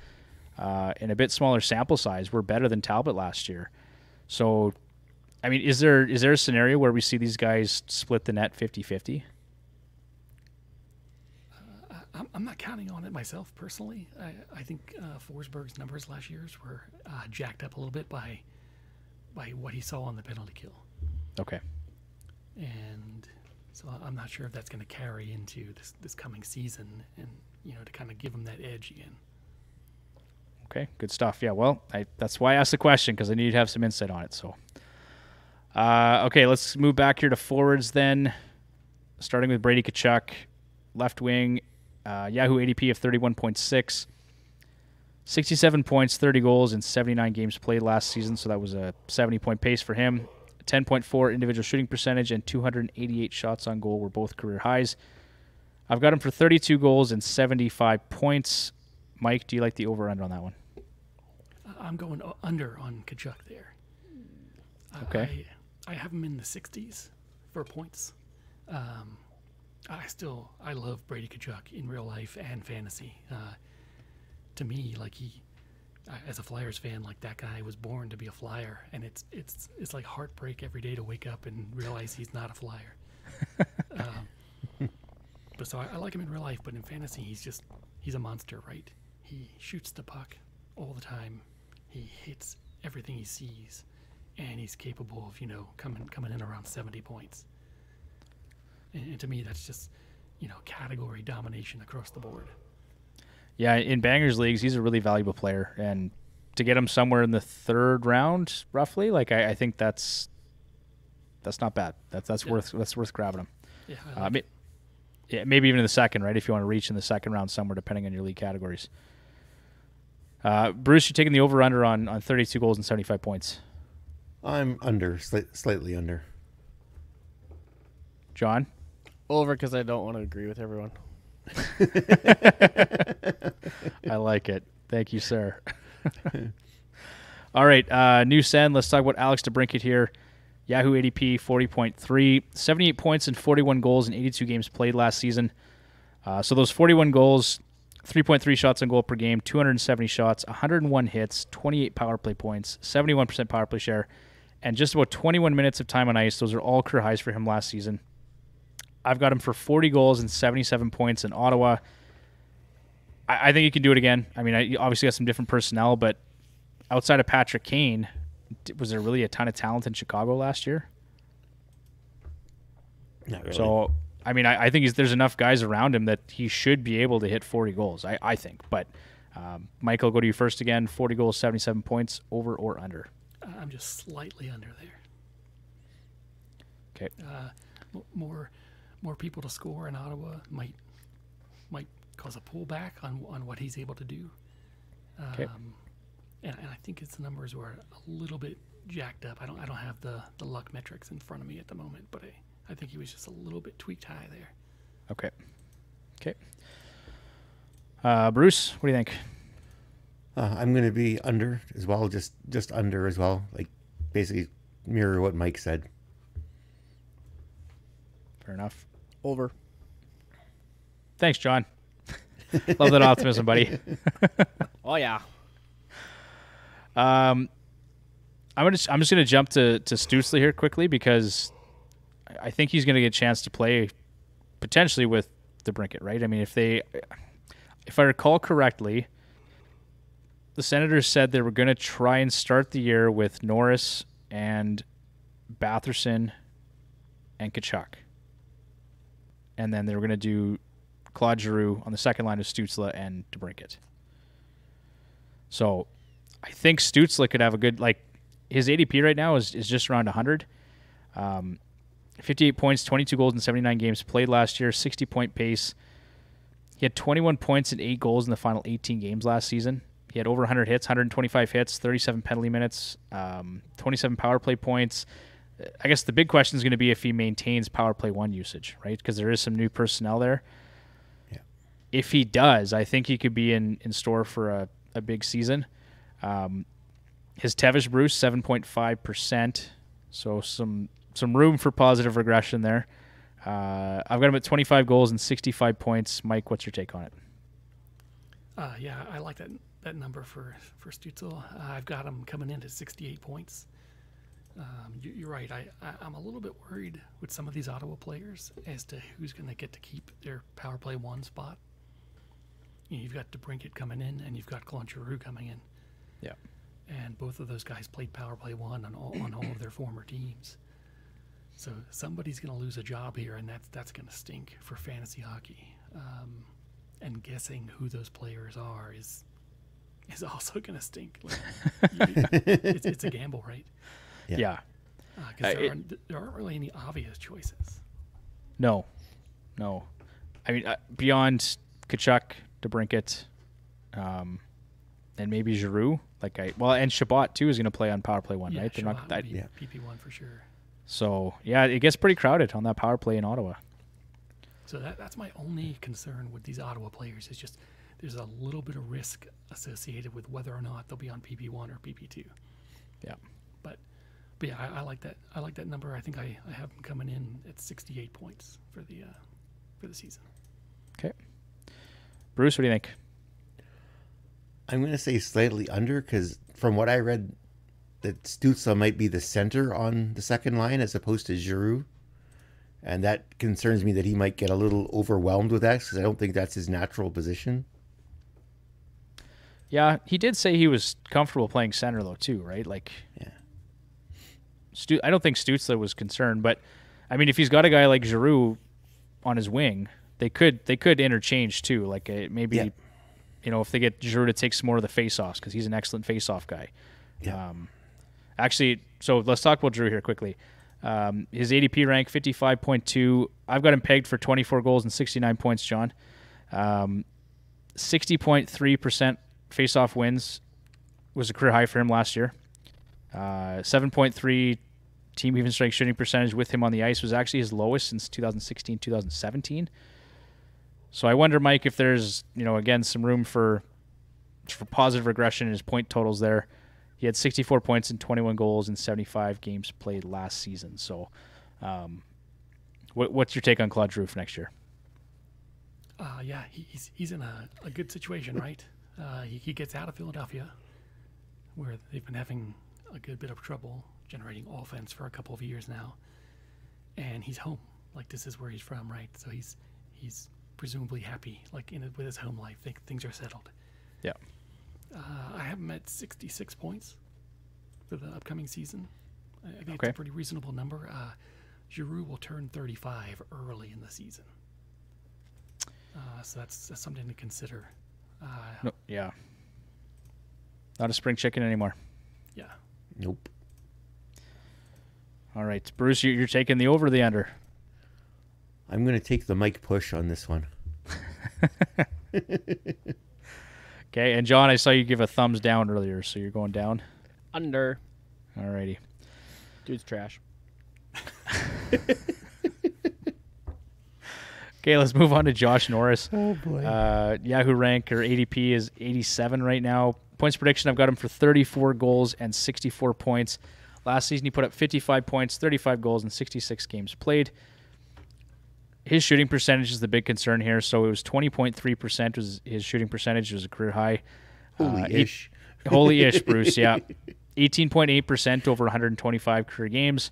S1: in a bit smaller sample size were better than Talbot last year. So, I mean, is there a scenario where we see these guys split the net 50-50?
S2: I'm not counting on it myself personally. I think Forsberg's numbers last year's were jacked up a little bit by what he saw on the penalty kill.
S1: Okay.
S2: And so I'm not sure if that's going to carry into this coming season and, to kind of give him that edge again.
S1: Okay, good stuff. Yeah, well, that's why I asked the question, because I need to have some insight on it. So, okay, let's move back here to forwards then, starting with Brady Kachuk, left wing, Yahoo ADP of 31.6, 67 points, 30 goals in 79 games played last season, so that was a 70-point pace for him. 10.4 individual shooting percentage and 288 shots on goal were both career highs. I've got him for 32 goals and 75 points. Mike, do you like the over-under on that one?
S2: I'm going under on Kachuk there.
S1: Okay.
S2: I have him in the 60s for points. I love Brady Kachuk in real life and fantasy. To me, as a Flyers fan, that guy was born to be a Flyer, and it's like heartbreak every day to wake up and realize he's not a Flyer. But so I like him in real life, but in fantasy, he's a monster, right? He shoots the puck all the time. He hits everything he sees, and he's capable of coming in around 70 points. And to me, that's just category domination across the board.
S1: Yeah, in bangers leagues, he's a really valuable player, and to get him somewhere in the third round, roughly, I think that's not bad. That's worth grabbing him.
S2: Yeah,
S1: yeah, maybe even in the second, right? If you want to reach in the second round somewhere, depending on your league categories. Bruce, you're taking the over/under on 32 goals and 75 points.
S4: I'm under, slightly under.
S1: John?
S3: Over, because I don't want to agree with everyone.
S1: I like it. Thank you, sir. All right, new send. Let's talk about Alex DeBrincat here. Yahoo ADP 40.3, 78 points and 41 goals in 82 games played last season. So those 41 goals, 3.3 shots on goal per game, 270 shots, 101 hits, 28 power play points, 71% power play share, and just about 21 minutes of time on ice. Those are all career highs for him last season. I've got him for 40 goals and 77 points in Ottawa. I think he can do it again. I mean, I obviously got some different personnel, but outside of Patrick Kane, was there really a ton of talent in Chicago last year?
S4: Not really.
S1: So, I mean, I think there's enough guys around him that he should be able to hit 40 goals, I think. But, Michael, I'll go to you first again. 40 goals, 77 points, over or under?
S2: I'm just slightly under there.
S1: Okay.
S2: More people to score in Ottawa might cause a pullback on what he's able to do.
S1: Okay.
S2: And I think his numbers were a little bit jacked up. I don't have the luck metrics in front of me at the moment, but I think he was just a little bit tweaked high there.
S1: Okay. Bruce, what do you think?
S4: I'm going to be under as well, just under as well. Basically mirror what Mike said.
S1: Fair enough.
S3: Over.
S1: Thanks, John. Love that optimism, buddy.
S3: Oh, yeah.
S1: I'm just gonna jump to Stutzle here quickly because I think he's gonna get a chance to play potentially with DeBrincat, right? I mean, if I recall correctly, the Senators said they were going to try and start the year with Norris and Batherson and Kachuk. And then they were going to do Claude Giroux on the second line of Stutzle and DeBrincat. So I think Stutzle could have a good, like, his ADP right now is just around 100. 58 points, 22 goals in 79 games played last year, 60-point pace. He had 21 points and 8 goals in the final 18 games last season. He had over 100 hits, 125 hits, 37 penalty minutes, 27 power play points. I guess the big question is going to be if he maintains power play 1 usage, right? Because there is some new personnel there.
S4: Yeah.
S1: If he does, I think he could be in store for a big season. His Tevish Bruce, 7.5%. So some room for positive regression there. I've got him at 25 goals and 65 points. Mike, what's your take on it?
S2: Yeah, I like that number for Stutzle. I've got him coming in at 68 points. You're right. I'm a little bit worried with some of these Ottawa players as to who's going to get to keep their power play 1 spot. You've got DeBrincat coming in, and you've got Claude Giroux coming in.
S1: Yeah.
S2: And both of those guys played power play 1 on all of their former teams. So somebody's going to lose a job here, and that's going to stink for fantasy hockey. And guessing who those players are is also going to stink. Like, it's a gamble, right?
S1: Yeah.
S2: Because there aren't really any obvious choices.
S1: No. I mean, beyond Kachuk, DeBrincat, and maybe Giroux. And Chabot too is going to play on power play 1, right? They're
S2: Chabot
S1: not that.
S2: would be PP1 for sure.
S1: So yeah, it gets pretty crowded on that power play in Ottawa.
S2: So that's my only concern with these Ottawa players is just there's a little bit of risk associated with whether or not they'll be on PP1 or PP2.
S1: Yeah.
S2: But yeah, I like that. I like that number. I think I have them coming in at 68 points for the season.
S1: Okay. Bruce, what do you think?
S4: I'm going to say slightly under because from what I read, that Stutzle might be the center on the second line as opposed to Giroux. And that concerns me that he might get a little overwhelmed with that because I don't think that's his natural position.
S1: Yeah, he did say he was comfortable playing center though too, right?
S4: Yeah.
S1: I don't think Stutzle was concerned, but I mean, if he's got a guy like Giroux on his wing, they could interchange too. Maybe, if they get Giroux to take some more of the face-offs because he's an excellent face-off guy.
S4: Yeah.
S1: Actually, so let's talk about Giroux here quickly. His ADP rank 55.2. I've got him pegged for 24 goals and 69 points, John. 60.3% face-off wins was a career high for him last year. 7.3 team even strength shooting percentage with him on the ice was actually his lowest since 2016-2017. So I wonder, Mike, if there's, again, some room for positive regression in his point totals there. He had 64 points and 21 goals in 75 games played last season. So what's your take on Claude Giroux for next year?
S2: Yeah, he's in a good situation, right? He gets out of Philadelphia, where they've been having a good bit of trouble generating offense for a couple of years now, and he's home. This is where he's from, right? So he's presumably happy, with his home life. Things are settled.
S1: Yeah.
S2: I have him at 66 points for the upcoming season. I think it's a pretty reasonable number. Giroux will turn 35 early in the season. So that's something to consider.
S1: No, yeah. Not a spring chicken anymore.
S2: Yeah.
S4: Nope.
S1: All right. Bruce, you're taking the over or the under?
S4: I'm going to take the Mike push on this one.
S1: Okay, and John, I saw you give a thumbs down earlier, so you're going down?
S3: Under.
S1: All righty.
S3: Dude's trash.
S1: Okay, let's move on to Josh Norris.
S4: Oh, boy.
S1: Yahoo rank, or ADP, is 87 right now. Points prediction, I've got him for 34 goals and 64 points. Last season, he put up 55 points, 35 goals, and 66 games played. His shooting percentage is the big concern here. So it was 20.3% was his shooting percentage. It was a career high.
S4: Holy-ish.
S1: Holy-ish, Bruce, yeah. 18.8% over 125 career games.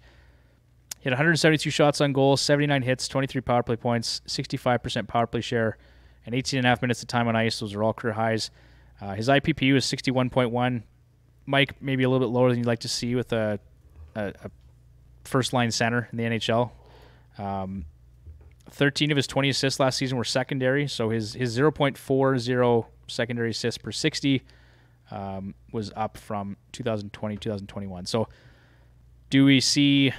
S1: He had 172 shots on goal, 79 hits, 23 power play points, 65% power play share, and 18.5 minutes of time on ice. Those are all career highs. His IPP was 61.1. Mike, maybe a little bit lower than you'd like to see with a first-line center in the NHL. 13 of his 20 assists last season were secondary, so his 0.40 secondary assists per 60 was up from 2020, 2021. So do we see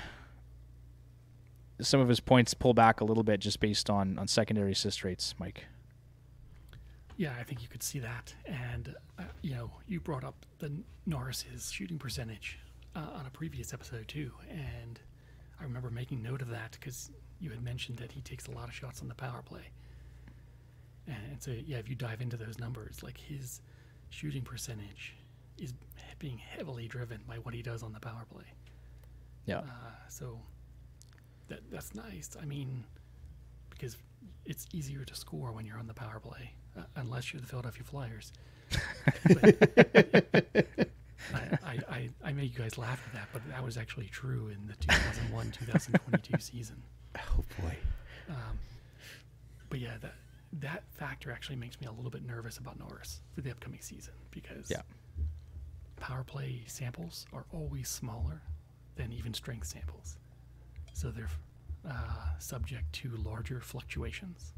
S1: some of his points pull back a little bit just based on secondary assist rates, Mike?
S2: Yeah, I think you could see that. And, you brought up the Norris's shooting percentage on a previous episode too. And I remember making note of that because you had mentioned that he takes a lot of shots on the power play. And so, yeah, if you dive into those numbers, like his shooting percentage is being heavily driven by what he does on the power play.
S1: Yeah.
S2: So that's nice. I mean, because it's easier to score when you're on the power play, unless you're the Philadelphia Flyers. I made you guys laugh at that, but that was actually true in the 2001-2022 season.
S4: Oh boy.
S2: But yeah, that factor actually makes me a little bit nervous about Norris for the upcoming season because power play samples are always smaller than even strength samples. So they're subject to larger fluctuations.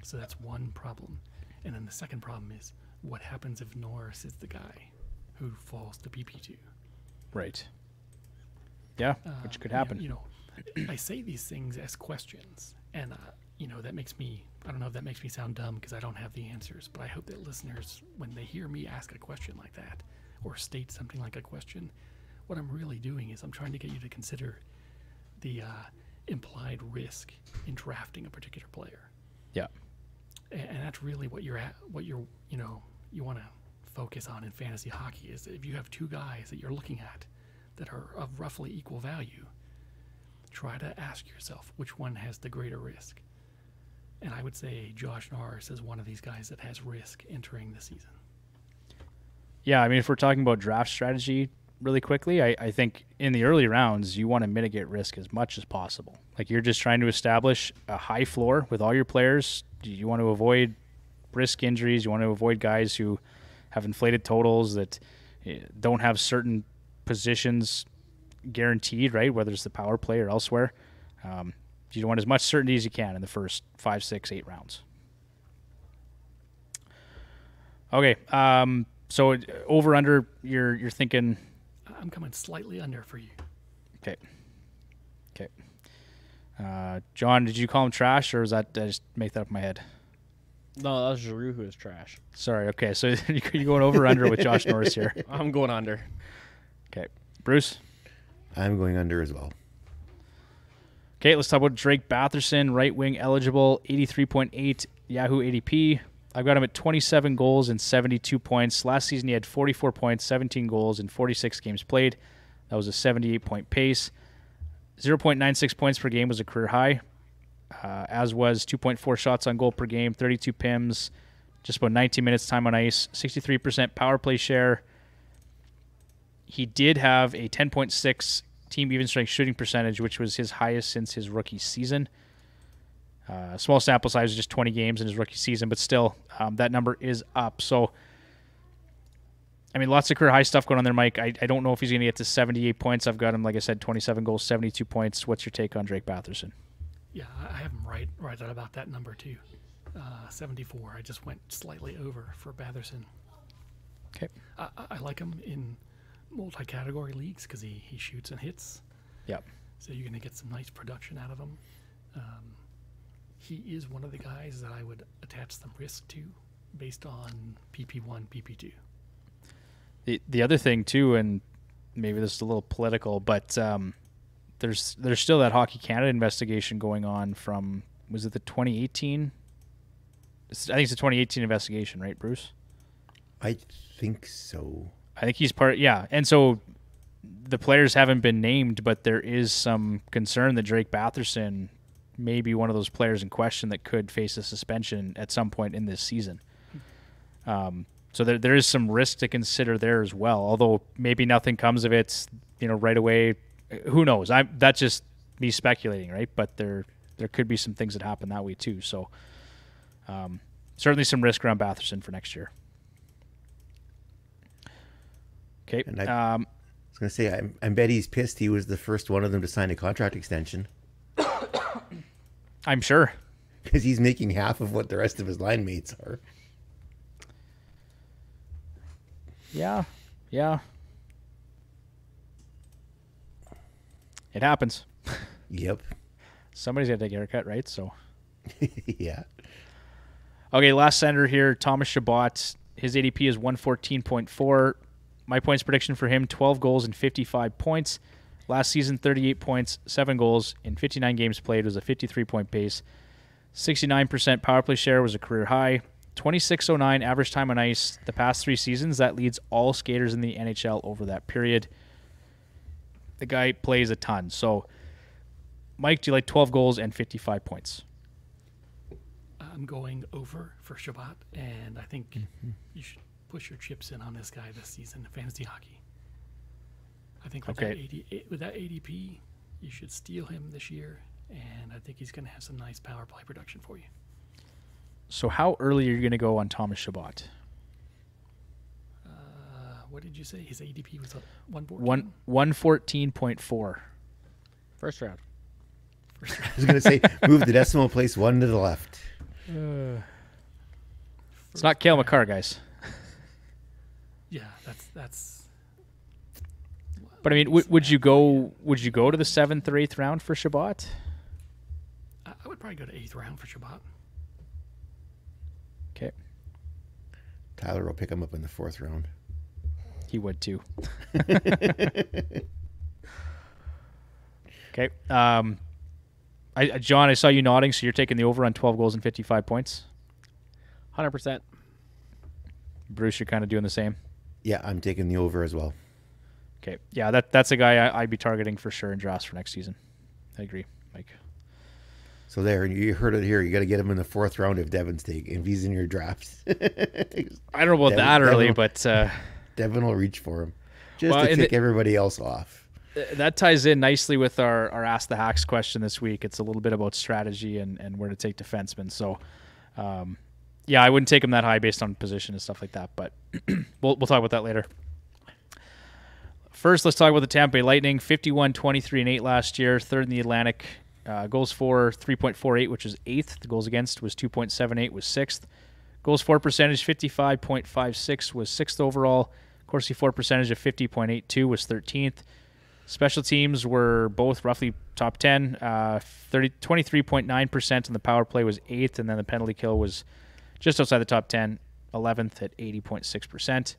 S2: So that's one problem. And then the second problem is what happens if Norris is the guy who falls to PP2?
S1: Right. Yeah, which could happen.
S2: I say these things as questions, and that makes me, I don't know if that makes me sound dumb because I don't have the answers, but I hope that listeners, when they hear me ask a question like that or state something like a question, what I'm really doing is I'm trying to get you to consider the implied risk in drafting a particular player.
S1: Yeah.
S2: And that's really what you want to focus on in fantasy hockey is if you have two guys that you're looking at that are of roughly equal value, try to ask yourself which one has the greater risk. And I would say Josh Norris is one of these guys that has risk entering the season.
S1: Yeah, I mean, if we're talking about draft strategy really quickly, I think in the early rounds, you want to mitigate risk as much as possible. Like you're just trying to establish a high floor with all your players. You want to avoid risk injuries. You want to avoid guys who have inflated totals that don't have certain positions guaranteed, right? Whether it's the power play or elsewhere. You want as much certainty as you can in the first 5, 6, 8 rounds. Okay. So over under, you're thinking.
S2: I'm coming slightly under for you.
S1: Okay. John, did you call him trash, or was that did I just make that up in my head?
S3: No, that was Giroux who was trash.
S1: Sorry. Okay, so you're going over or under with Josh Norris here.
S3: I'm going under.
S1: Okay, Bruce.
S4: I'm going under as well.
S1: Okay, let's talk about Drake Batherson, right wing eligible, 83.8 Yahoo ADP. I've got him at 27 goals and 72 points. Last season he had 44 points, 17 goals, and 46 games played. That was a 78-point pace. 0.96 points per game was a career high, as was 2.4 shots on goal per game, 32 PIMs, just about 19 minutes time on ice, 63% power play share. He did have a 10.6 team even strength shooting percentage, which was his highest since his rookie season. Small sample size, just 20 games in his rookie season, but still, that number is up. So, I mean, lots of career high stuff going on there, Mike. I don't know if he's going to get to 78 points. I've got him, like I said, 27 goals, 72 points. What's your take on Drake Batherson?
S2: Yeah, I have him right at about that number too. 74. I just went slightly over for Batherson.
S1: Okay.
S2: I like him in multi-category leagues because he shoots and hits.
S1: Yep.
S2: So you're going to get some nice production out of him. He is one of the guys that I would attach some risk to based on PP1, PP2.
S1: The other thing, too, and maybe this is a little political, but there's still that Hockey Canada investigation going on from, was it the 2018? I think it's the 2018 investigation, right, Bruce?
S4: I think so.
S1: I think he's part, yeah. And so the players haven't been named, but there is some concern that Drake Batherson may be one of those players in question that could face a suspension at some point in this season. So there is some risk to consider there as well, although maybe nothing comes of it, right away. Who knows? That's just me speculating, right? But there could be some things that happen that way too. So certainly some risk around Batherson for next year. Okay.
S4: And I was going to say, I bet he's pissed he was the first one of them to sign a contract extension.
S1: I'm sure.
S4: Because he's making half of what the rest of his line mates are.
S1: Yeah. It happens.
S4: Yep.
S1: Somebody's got to take a haircut, right? So.
S4: Yeah.
S1: Okay, last senator here, Thomas Chabot. His ADP is 114.4. My points prediction for him, 12 goals and 55 points. Last season, 38 points, 7 goals in 59 games played. Was a 53-point pace. 69% power play share was a career high. 26.09 average time on ice the past 3 seasons. That leads all skaters in the NHL over that period. The guy plays a ton. So, Mike, do you like 12 goals and 55 points?
S2: I'm going over for Chabot, and I think you should push your chips in on this guy this season in fantasy hockey. I think with that ADP, you should steal him this year, and I think he's going to have some nice power play production for you.
S1: So how early are you going to go on Thomas Chabot?
S2: What did you say? His ADP was 114?
S1: 114.4.
S3: First round.
S4: I was going to say, move the decimal place 1 to the left.
S1: It's not Cale Makar, guys.
S2: Yeah, that's.
S1: But I mean, would you go to the 7th or 8th round for Chabot?
S2: I would probably go to 8th round for Chabot.
S1: Okay.
S4: Tyler will pick him up in the 4th round.
S1: He would too. Okay. John, I saw you nodding, so you're taking the over on 12 goals and 55 points?
S3: 100%.
S1: Bruce, you're kind of doing the same?
S4: Yeah, I'm taking the over as well.
S1: Okay. Yeah, that's a guy I'd be targeting for sure in drafts for next season. I agree, Mike.
S4: So there, you heard it here. You got to get him in the 4th round if Devin's taking, if he's in your drafts.
S1: I don't know about that early, but
S4: Devin will reach for him just to tick everybody else off.
S1: That ties in nicely with our Ask the Hacks question this week. It's a little bit about strategy and where to take defensemen. So, yeah, I wouldn't take him that high based on position and stuff like that, but we'll talk about that later. First, let's talk about the Tampa Bay Lightning. 51, 23, and 8 last year, 3rd in the Atlantic. Goals for 3.48, which is 8th. The goals against was 2.78, was 6th. Goals for percentage 55.56 was 6th overall. Corsi for percentage of 50.82 was 13th. Special teams were both roughly top 10. 23.9% on the power play was 8th, and then the penalty kill was just outside the top 10, 11th at 80.6%.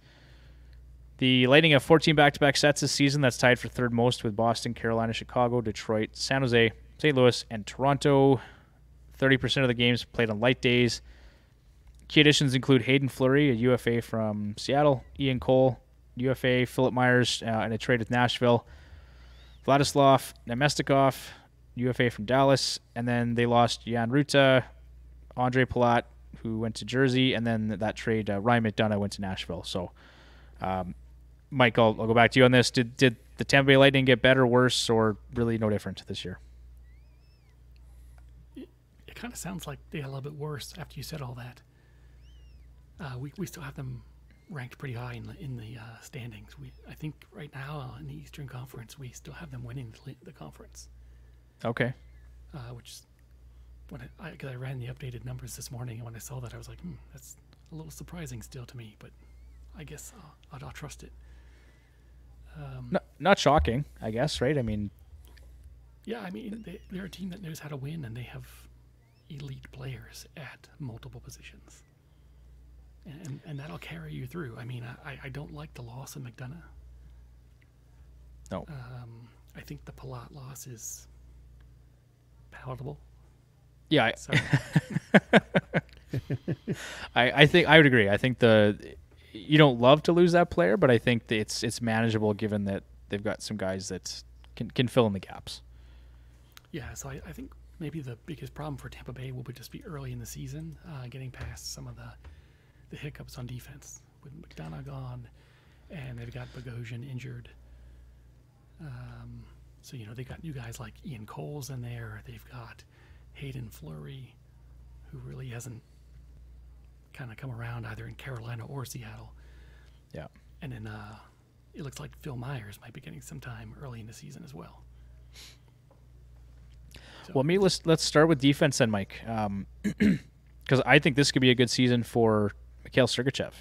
S1: The Lightning have 14 back-to-back sets this season. That's tied for 3rd most with Boston, Carolina, Chicago, Detroit, San Jose, St. Louis, and Toronto. 30% of the games played on light days. Key additions include Hayden Fleury, a UFA from Seattle, Ian Cole, UFA, Philip Myers, and a trade with Nashville, Vladislav Nemestikov, UFA from Dallas, and then they lost Jan Ruta, Andre Palat, who went to Jersey, and then that trade, Ryan McDonough went to Nashville. So, Mike, I'll go back to you on this. Did the Tampa Bay Lightning get better, worse, or really no different this year?
S2: It kind of sounds like they got a little bit worse after you said all that. We still have them ranked pretty high in the standings. I think right now in the Eastern Conference we still have them winning the conference.
S1: Okay.
S2: Which because I ran the updated numbers this morning, and when I saw that I was like, that's a little surprising still to me, but I guess I'll trust it.
S1: Not shocking, I guess, right? I mean,
S2: yeah, I mean they're a team that knows how to win, and they have elite players at multiple positions. And that'll carry you through. I mean, I don't like the loss of McDonough.
S1: No.
S2: I think the Palat loss is palatable.
S1: Yeah.
S2: So.
S1: I think I would agree. I think you don't love to lose that player, but I think that it's manageable given that they've got some guys that can fill in the gaps.
S2: Yeah, so I think maybe the biggest problem for Tampa Bay will just be early in the season, getting past some of the hiccups on defense with McDonough gone, and they've got Bogosian injured. So, they got new guys like Ian Coles in there. They've got Hayden Fleury, who really hasn't kind of come around either in Carolina or Seattle.
S1: Yeah.
S2: And then it looks like Phil Myers might be getting some time early in the season as well. So,
S1: Well, maybe let's start with defense then, Mike. Because I think this could be a good season for Mikhail Sergachev.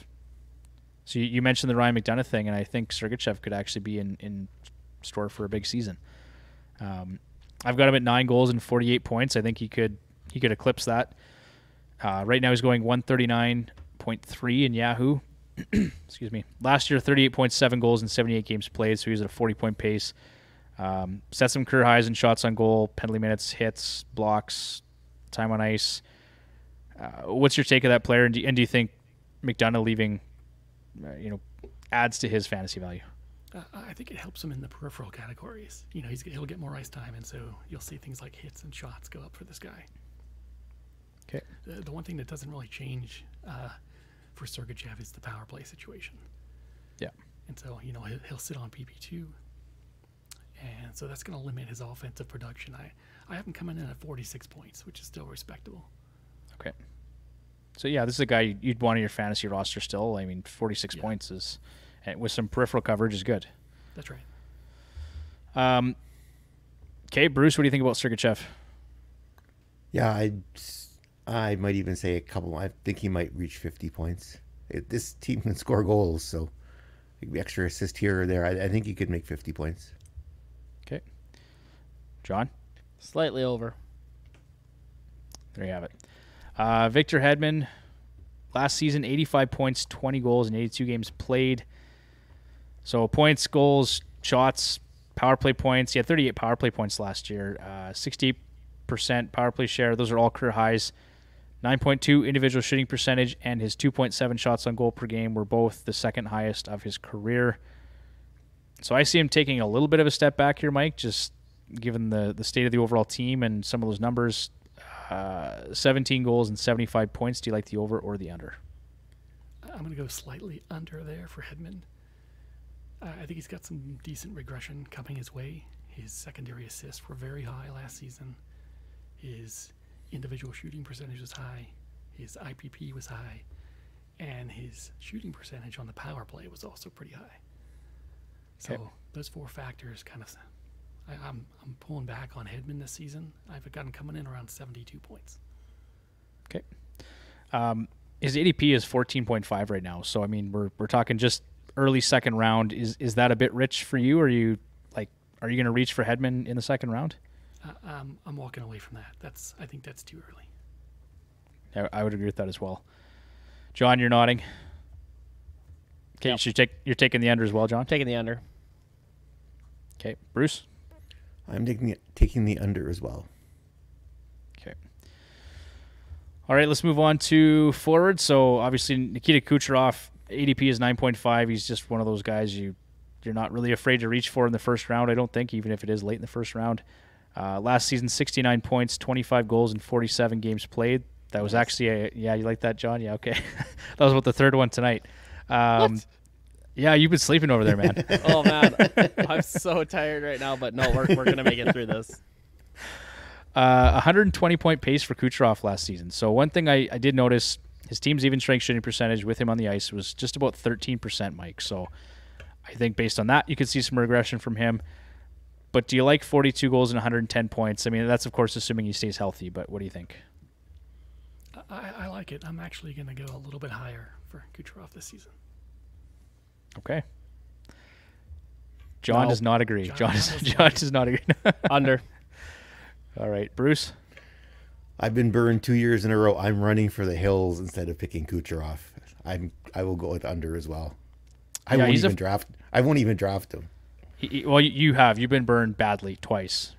S1: So you mentioned the Ryan McDonough thing, and I think Sergachev could actually be in store for a big season. I've got him at 9 goals and 48 points. I think he could eclipse that. Right now he's going 139.3 in Yahoo. Excuse me. Last year, 38.7 goals in 78 games played, so he's at a 40-point pace. Set some career highs in shots on goal, penalty minutes, hits, blocks, time on ice. What's your take of that player, and do you think McDonough leaving, adds to his fantasy value?
S2: I think it helps him in the peripheral categories. He'll get more ice time, and so you'll see things like hits and shots go up for this guy.
S1: Okay.
S2: The one thing that doesn't really change for Sergachev is the power play situation.
S1: Yeah.
S2: And so, he'll sit on PP2, and so that's going to limit his offensive production. I have him coming in at 46 points, which is still respectable.
S1: Okay. So, yeah, this is a guy you'd want on your fantasy roster still. I mean, 46 points is, and with some peripheral coverage, is good.
S2: That's right.
S1: Okay, Bruce, what do you think about Sergachev?
S4: Yeah, I might even say a couple. I think he might reach 50 points. This team can score goals, so extra assist here or there. I think he could make 50 points.
S1: Okay. John?
S3: Slightly over.
S1: There you have it. Victor Hedman, last season, 85 points, 20 goals in 82 games played. So points, goals, shots, power play points. He had 38 power play points last year. 68% power play share. Those are all career highs. 9.2 individual shooting percentage, and his 2.7 shots on goal per game were both the second highest of his career. So I see him taking a little bit of a step back here, Mike, just given the state of the overall team and some of those numbers. 17 goals and 75 points. Do you like the over or the under?
S2: I'm going to go slightly under there for Hedman. I think he's got some decent regression coming his way. His secondary assists were very high last season. His individual shooting percentage was high. His IPP was high. And his shooting percentage on the power play was also pretty high. So those four factors kind of... I'm pulling back on Hedman this season. I've got him coming in around 72 points.
S1: Okay. His ADP is 14.5 right now. So, I mean, we're talking just early second round. Is that a bit rich for you? Are you going to reach for Hedman in the second round?
S2: I'm walking away from that. I think that's too early.
S1: I would agree with that as well. John, you're nodding. Okay, yep. You're taking the under as well, John?
S3: Taking the under.
S1: Okay, Bruce?
S4: I'm taking the under as well.
S1: Okay. All right, let's move on to forward. So obviously Nikita Kucherov, ADP is 9.5. He's just one of those guys you're not really afraid to reach for in the first round, I don't think, even if it is late in the first round. Last season, 69 points, 25 goals in 47 games played. That was actually you like that, John? Yeah, okay. That was about the third one tonight.
S3: What?
S1: Yeah, you've been sleeping over there, man.
S3: Oh, man. I'm so tired right now, but no, we're going to make it through this.
S1: 120-point pace for Kucherov last season. So one thing I did notice, his team's even strength shooting percentage with him on the ice was just about 13%, Mike. So I think based on that, you could see some regression from him. But do you like 42 goals and 110 points? I mean, that's, of course, assuming he stays healthy, but what do you think?
S2: I like it. I'm actually going to go a little bit higher for Kucherov this season.
S1: Okay. John does not agree. John does not agree.
S3: Under.
S1: All right. Bruce?
S4: I've been burned 2 years in a row. I'm running for the hills instead of picking Kucherov. I will go with under as well. I won't even draft him.
S1: You've been burned badly twice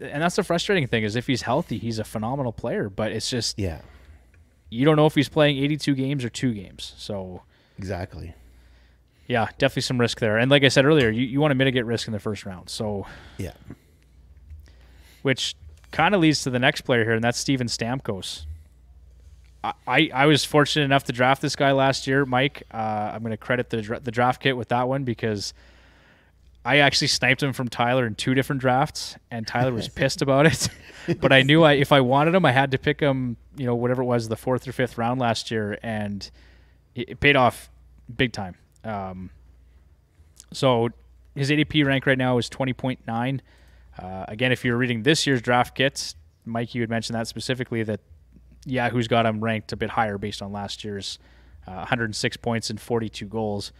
S1: and that's the frustrating thing is if he's healthy, he's a phenomenal player, but it's just you don't know if he's playing 82 games or 2 games. So
S4: exactly.
S1: Yeah, definitely some risk there. And like I said earlier, you want to mitigate risk in the first round. So which kind of leads to the next player here, and that's Steven Stamkos. I was fortunate enough to draft this guy last year, Mike. I'm going to credit the draft kit with that one because I actually sniped him from Tyler in 2 different drafts, and Tyler was pissed about it. But I knew if I wanted him, I had to pick him, whatever it was, the 4th or 5th round last year, and it paid off big time. So his ADP rank right now is 20.9. Again, if you're reading this year's draft kits, Mike, you had mentioned that specifically, that Yahoo's got him ranked a bit higher based on last year's 106 points and 42 goals.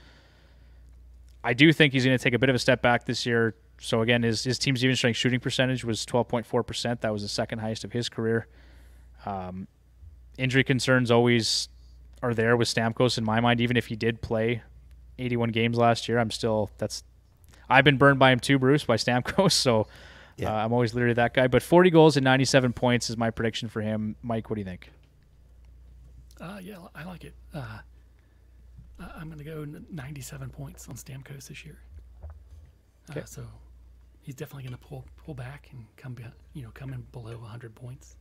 S1: I do think he's going to take a bit of a step back this year. So again, his team's even strength shooting percentage was 12.4%. That was the second highest of his career. Injury concerns always are there with Stamkos in my mind. Even if he did play 81 games last year, I've been burned by him too, Bruce, by Stamkos. So I'm always leery of that guy. But 40 goals and 97 points is my prediction for him. Mike, what do you think?
S2: Yeah, I like it. I'm going to go 97 points on Stamkos this year.
S1: Okay.
S2: So he's definitely going to pull back and come in below 100 points.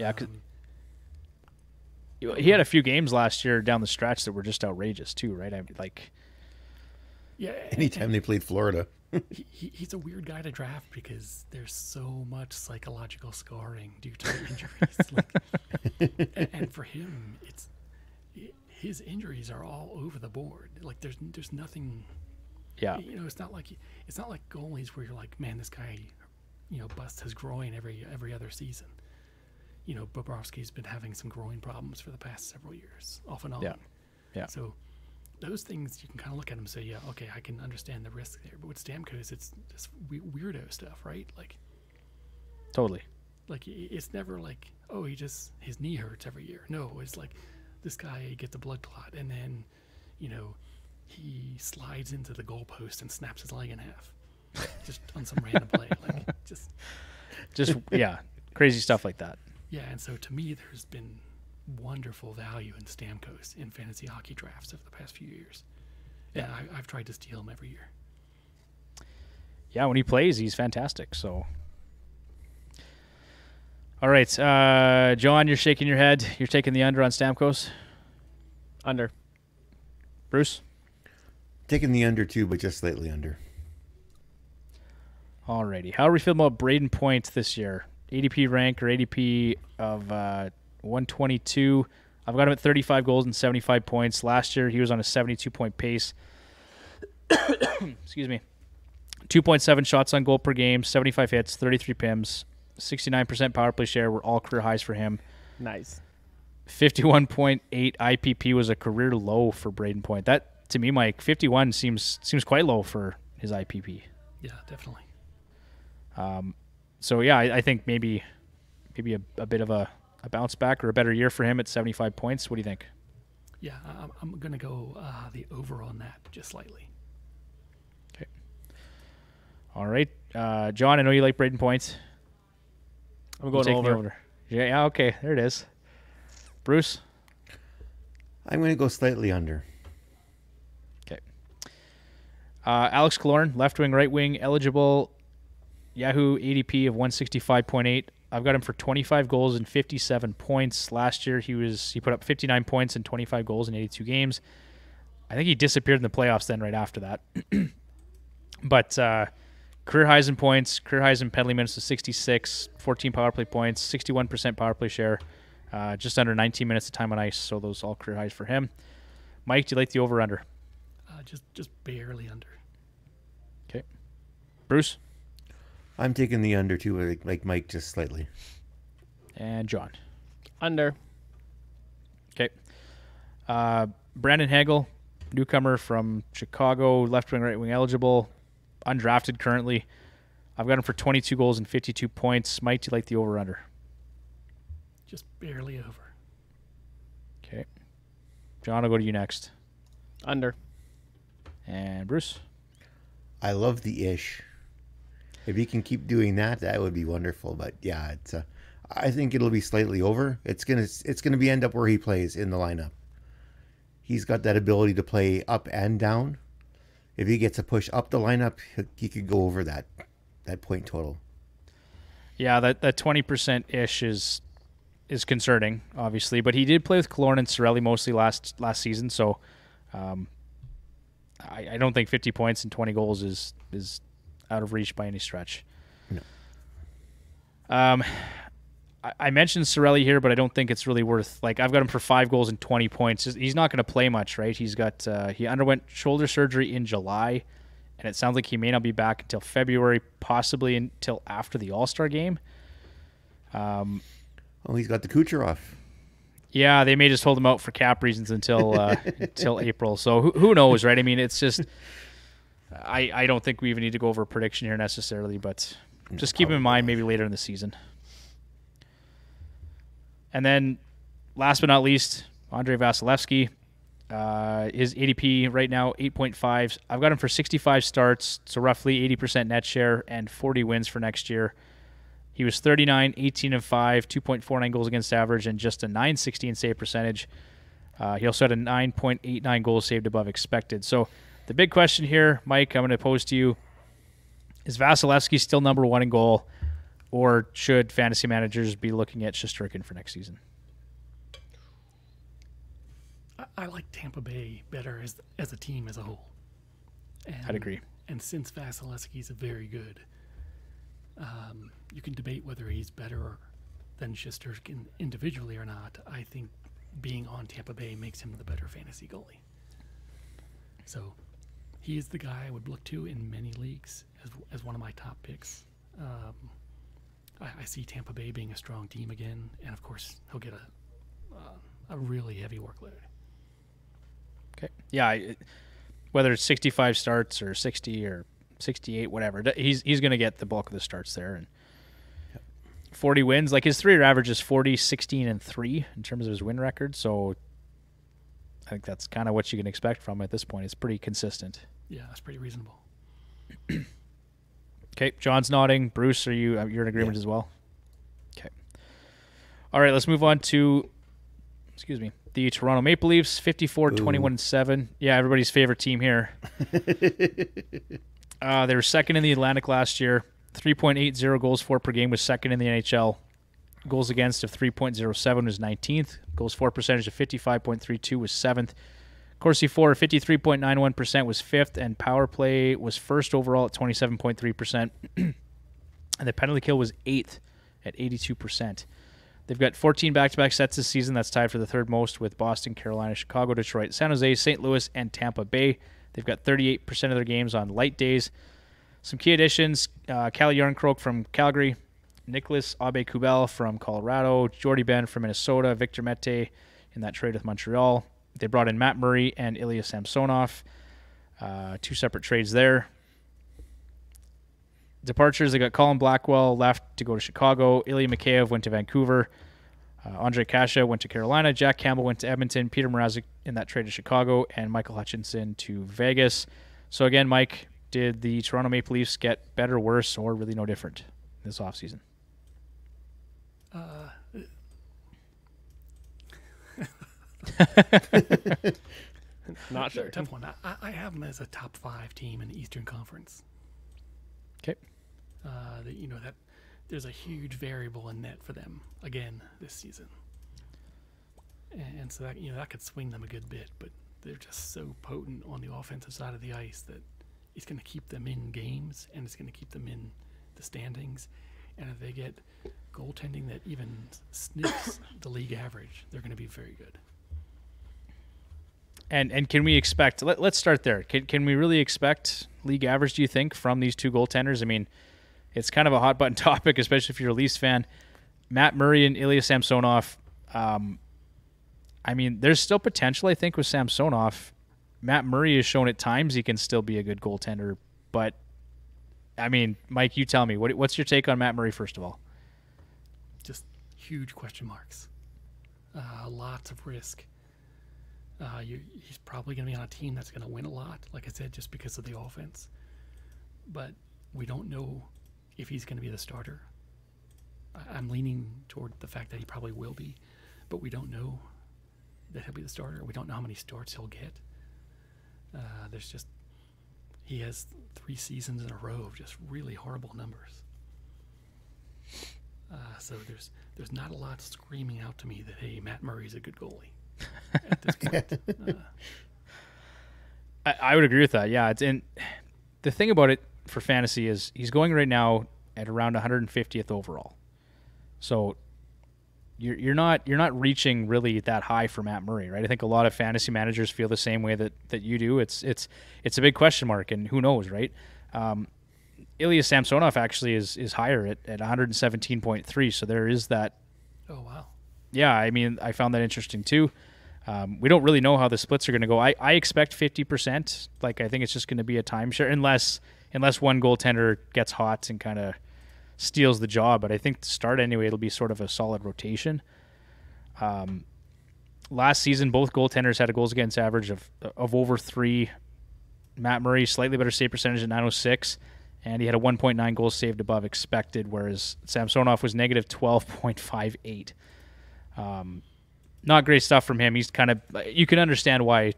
S1: Yeah, 'cause he had a few games last year down the stretch that were just outrageous too, right?
S2: Yeah.
S4: Anytime they played Florida.
S2: He's a weird guy to draft because there's so much psychological scarring due to injuries. And for him, his injuries are all over the board. Like there's nothing.
S1: Yeah.
S2: It's not like goalies where you're like, man, this guy, busts his groin every other season. Bobrowski's been having some groin problems for the past several years, off and on.
S1: Yeah.
S2: So those things you can kind of look at them and say, yeah, okay, I can understand the risk there. But with Stamkos, it's just weirdo stuff, right? Like,
S1: totally.
S2: Like it's never like, oh, his knee hurts every year. No, it's like this guy gets a blood clot and then, he slides into the goalpost and snaps his leg in half, just on some random play, like just
S1: yeah, crazy stuff like that.
S2: Yeah, and so to me, there's been wonderful value in Stamkos in fantasy hockey drafts over the past few years. Yeah, I've tried to steal him every year.
S1: Yeah, when he plays, he's fantastic. So, all right, John, you're shaking your head. You're taking the under on Stamkos.
S3: Under.
S1: Bruce?
S4: Taking the under too, but just slightly under.
S1: Alrighty. How are we feeling about Braden Point this year? ADP rank or ADP of 122. I've got him at 35 goals and 75 points. Last year, he was on a 72-point pace. Excuse me. 2.7 shots on goal per game, 75 hits, 33 PIMs, 69% power play share were all career highs for him.
S3: Nice.
S1: 51.8 IPP was a career low for Braden Point. That, to me, Mike, 51 seems quite low for his IPP.
S2: Yeah, definitely.
S1: So yeah, I think maybe a bit of a bounce back or a better year for him at 75 points. What do you think?
S2: Yeah, I'm going to go the over on that just slightly.
S1: Okay. All right. John, I know you like Braden Point.
S3: I'm going over.
S1: Yeah, okay. There it is. Bruce?
S4: I'm going to go slightly under.
S1: Okay. Alex Killorn, left wing, right wing, eligible. Yahoo ADP of 165.8. I've got him for 25 goals and 57 points. Last year he put up 59 points and 25 goals in 82 games. I think he disappeared in the playoffs then right after that. But career highs in points, career highs in penalty minutes of 66, 14 power play points, 61% power play share, just under 19 minutes of time on ice. So those all career highs for him. Mike, do you like the over under?
S2: Just barely under.
S1: Okay. Bruce?
S4: I'm taking the under too, like Mike, just slightly.
S1: And John?
S3: Under.
S1: Okay. Brandon Hagel, newcomer from Chicago, left wing, right wing eligible, undrafted currently. I've got him for 22 goals and 52 points. Mike, do you like the over under?
S2: Just barely over.
S1: Okay. John, I'll go to you next.
S3: Under.
S1: And Bruce?
S4: I love the ish. If he can keep doing that, that would be wonderful. But yeah, I think it'll be slightly over. It's gonna be end up where he plays in the lineup. He's got that ability to play up and down. If he gets a push up the lineup, he could go over that point total.
S1: Yeah, that 20% ish is concerning, obviously. But he did play with Killorn and Cirelli mostly last season, so I don't think 50 points and 20 goals is out of reach by any stretch.
S4: No.
S1: I mentioned Cirelli here, but I don't think it's really worth. Like, I've got him for 5 goals and 20 points. He's not going to play much, right? He's got he underwent shoulder surgery in July, and it sounds like he may not be back until February, possibly until after the All-Star game.
S4: He's got the Kucherov.
S1: Yeah, they may just hold him out for cap reasons until until April. So who knows, right? I mean, it's just I don't think we even need to go over a prediction here necessarily, but just keep him in mind maybe later in the season. And then, last but not least, Andrei Vasilevsky. His ADP right now, 8.5. I've got him for 65 starts, so roughly 80% net share and 40 wins for next year. He was 39, 18 and 5, 2.49 goals against average, and just a .916 save percentage. He also had a 9.89 goals saved above expected. So the big question here, Mike, I'm going to pose to you, is Vasilevsky still number 1 in goal? Or should fantasy managers be looking at Shesterkin for next season?
S2: I like Tampa Bay better as a team as a whole.
S1: I'd agree.
S2: And since Vasilevsky's a very good, you can debate whether he's better than Shesterkin individually or not. I think being on Tampa Bay makes him the better fantasy goalie. So he is the guy I would look to in many leagues as one of my top picks. I see Tampa Bay being a strong team again, and of course he'll get a really heavy workload.
S1: Okay. Yeah, whether it's 65 starts or 60 or 68, whatever, he's going to get the bulk of the starts there. And 40 wins, like his 3-year average is 40, 16, and 3 in terms of his win record. So I think that's kind of what you can expect from him at this point. It's pretty consistent.
S2: Yeah, that's pretty reasonable.
S1: Okay, John's nodding. Bruce, you're in agreement as well? Okay. All right, let's move on to, the Toronto Maple Leafs, 54, 21-7. Yeah, everybody's favorite team here. They were second in the Atlantic last year. 3.80 goals for per game was second in the NHL. Goals against of 3.07 was 19th. Goals for percentage of 55.32 was 7th. Corsi for 53.91% was 5th, and power play was first overall at 27.3%. And the penalty kill was 8th at 82%. They've got 14 back-to-back sets this season. That's tied for the third most with Boston, Carolina, Chicago, Detroit, San Jose, St. Louis, and Tampa Bay. They've got 38% of their games on light days. Some key additions, Calle Jarnkrok from Calgary, Nicholas Aube-Kubel from Colorado, Jordy Ben from Minnesota, Victor Mete in that trade with Montreal. They brought in Matt Murray and Ilya Samsonov. 2 separate trades there. Departures, they got Colin Blackwell left to go to Chicago. Ilya Mikheyev went to Vancouver. Andre Kasha went to Carolina. Jack Campbell went to Edmonton. Peter Mrazek in that trade to Chicago. And Michael Hutchinson to Vegas. So again, Mike, did the Toronto Maple Leafs get better, worse, or really no different this offseason?
S3: Not sure.
S2: Tough one. I have them as a top 5 team in the Eastern Conference.
S1: Okay.
S2: That there's a huge variable in net for them again this season, and so that could swing them a good bit. But they're just so potent on the offensive side of the ice that it's going to keep them in games and it's going to keep them in the standings. And if they get goaltending that even sniffs the league average, they're going to be very good.
S1: And can we expect? Let's start there. Can we really expect league average? Do you think from these 2 goaltenders? I mean, it's kind of a hot button topic, especially if you're a Leafs fan. Matt Murray and Ilya Samsonov. I mean, there's still potential, I think, with Samsonov. Matt Murray has shown at times he can still be a good goaltender, but I mean, Mike, you tell me, what's your take on Matt Murray first of all?
S2: Just huge question marks. Lots of risk. He's probably going to be on a team that's going to win a lot, like I said, just because of the offense. But we don't know if he's going to be the starter. I'm leaning toward the fact that he probably will be, but we don't know that he'll be the starter. We don't know how many starts he'll get. He has 3 seasons in a row of just really horrible numbers. So there's not a lot screaming out to me that, hey, Matt Murray's a good goalie at this point.
S1: I would agree with that. Yeah, and the thing about it for fantasy is he's going right now at around 150th overall. So you're not reaching really that high for Matt Murray, right? I think a lot of fantasy managers feel the same way that you do. It's a big question mark, and who knows, right? Ilya Samsonov actually is higher at 117.3, so there is that.
S2: Oh, wow.
S1: Yeah, I mean, I found that interesting too. We don't really know how the splits are going to go. I expect 50%. Like, I think it's just going to be a timeshare unless one goaltender gets hot and kind of steals the job. But I think to start anyway, it'll be sort of a solid rotation. Last season, both goaltenders had a goals against average of over 3. Matt Murray, slightly better save percentage at 906, and he had a 1.9 goals saved above expected, whereas Samsonov was negative 12.58. Not great stuff from him. He's kind of, you can understand why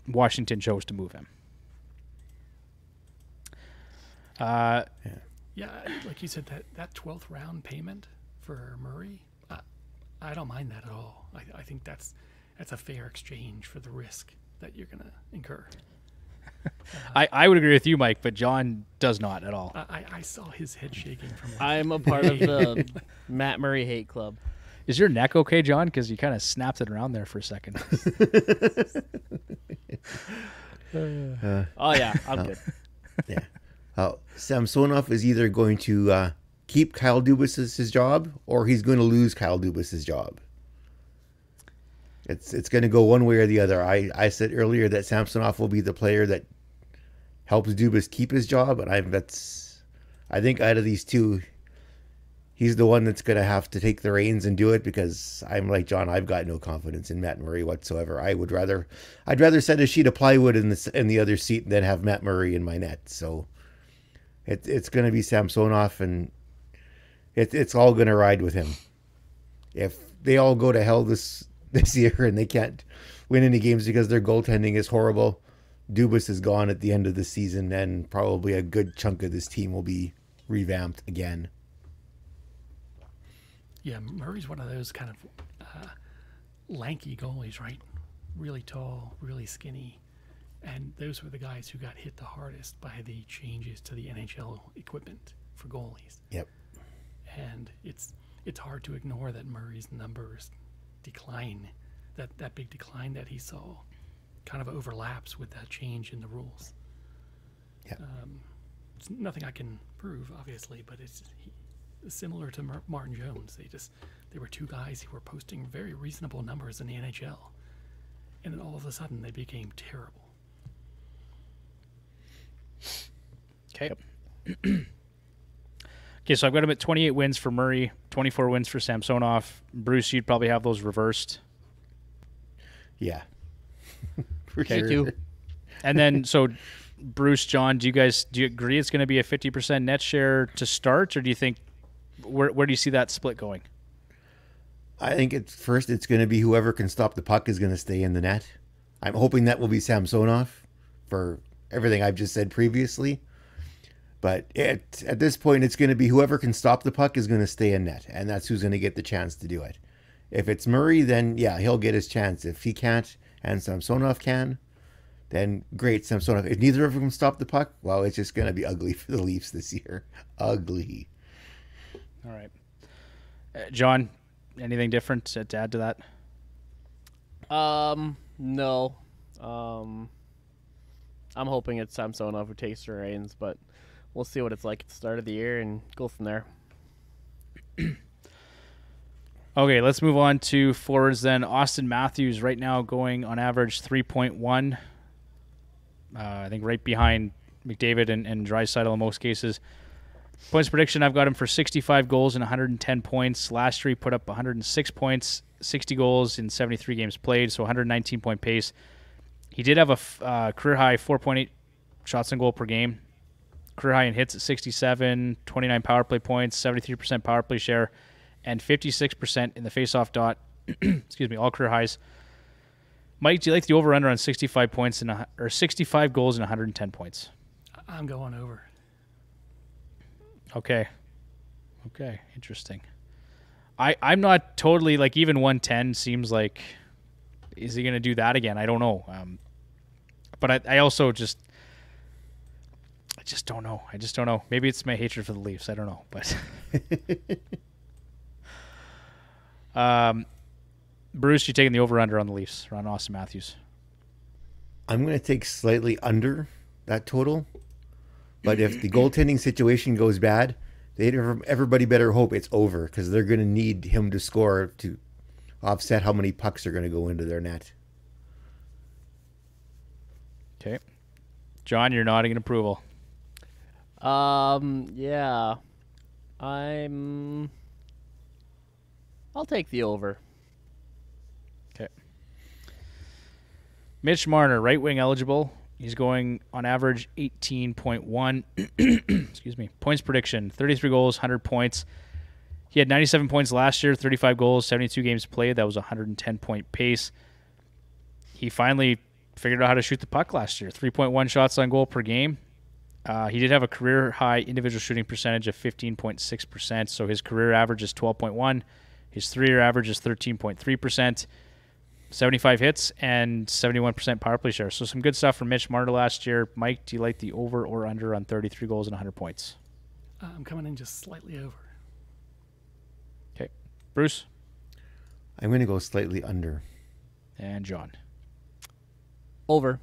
S1: Washington chose to move him.
S2: Yeah, like you said, that 12th round payment for Murray, I don't mind that at all. I think that's a fair exchange for the risk that you're going to incur.
S1: I would agree with you, Mike, but John does not at all.
S2: I saw his head shaking from.
S3: I'm a part of the Matt Murray hate club.
S1: Is your neck okay, John? Because you kind of snapped it around there for a second.
S3: Oh yeah, I'm good.
S4: Yeah. Samsonov is either going to keep Kyle Dubas' job, or he's going to lose Kyle Dubas' job. It's going to go one way or the other. I said earlier that Samsonov will be the player that helps Dubas keep his job, and I think out of these two, he's the one that's going to have to take the reins and do it, because I'm like John. I've got no confidence in Matt Murray whatsoever. I'd rather set a sheet of plywood in the other seat than have Matt Murray in my net. So it's going to be Samsonov, and it's all going to ride with him. If they all go to hell this year and they can't win any games because their goaltending is horrible, Dubas is gone at the end of the season, and probably a good chunk of this team will be revamped again.
S2: Yeah, Murray's one of those kind of lanky goalies, right? Really tall, really skinny. And those were the guys who got hit the hardest by the changes to the NHL equipment for goalies.
S4: Yep.
S2: And it's hard to ignore that Murray's numbers decline, that big decline that he saw kind of overlaps with that change in the rules.
S4: Yeah.
S2: It's nothing I can prove, obviously, but it's similar to Martin Jones. They were two guys who were posting very reasonable numbers in the NHL, and then all of a sudden they became terrible.
S1: Okay. Okay, so I've got him at 28 wins for Murray, 24 wins for Samsonov. Bruce, you'd probably have those reversed.
S4: Yeah.
S3: Okay, too.
S1: And then, so Bruce, John, do you agree it's going to be a 50% net share to start, or do you think where do you see that split going?
S4: I think it's going to be whoever can stop the puck is going to stay in the net. I'm hoping that will be Samsonov for everything I've just said previously. But at this point, it's going to be whoever can stop the puck is going to stay in net, and that's who's going to get the chance to do it. If it's Murray, then yeah, he'll get his chance. If he can't and Samsonov can, then great, Samsonov. If neither of them stop the puck, well, it's just going to be ugly for the Leafs this year. Ugly.
S1: All right. John, anything different to add to that?
S3: No. I'm hoping it's Samsonov who takes the reins, but we'll see what it's like at the start of the year and go from there.
S1: Okay, let's move on to forwards then. Auston Matthews right now going on average 3.1. I think right behind McDavid and Draisaitl in most cases. Points prediction, I've got him for 65 goals and 110 points. Last year he put up 106 points, 60 goals in 73 games played, so 119-point pace. He did have a career high 4.8 shots on goal per game. Career high in hits at 67, 29 power play points, 73% power play share, and 56% in the faceoff dot. Excuse me, all career highs. Mike, do you like the over/under on 65 points or 65 goals and 110 points?
S2: I'm going over.
S1: Okay, interesting. I'm not totally like, even 110 seems like, is he going to do that again? I don't know. But I also just don't know. I just don't know. Maybe it's my hatred for the Leafs. I don't know. But Bruce, you taking the over-under on the Leafs around Auston Matthews?
S4: I'm going to take slightly under that total. But if the goaltending situation goes bad, everybody better hope it's over because they're going to need him to score to offset how many pucks are going to go into their net.
S1: Okay. John, you're nodding in approval.
S3: Yeah. I'll take the over.
S1: Okay. Mitch Marner, right wing eligible. He's going on average 18.1 excuse me, points prediction, 33 goals, 100 points. He had 97 points last year, 35 goals, 72 games played. That was a 110-point pace. He finally figured out how to shoot the puck last year, 3.1 shots on goal per game. He did have a career-high individual shooting percentage of 15.6%, so his career average is 12.1. His three-year average is 13.3%, 75 hits, and 71% power play share. So some good stuff from Mitch Marner last year. Mike, do you like the over or under on 33 goals and 100 points?
S2: I'm coming in just slightly over.
S1: Okay. Bruce?
S4: I'm going to go slightly under.
S1: And John?
S3: Over.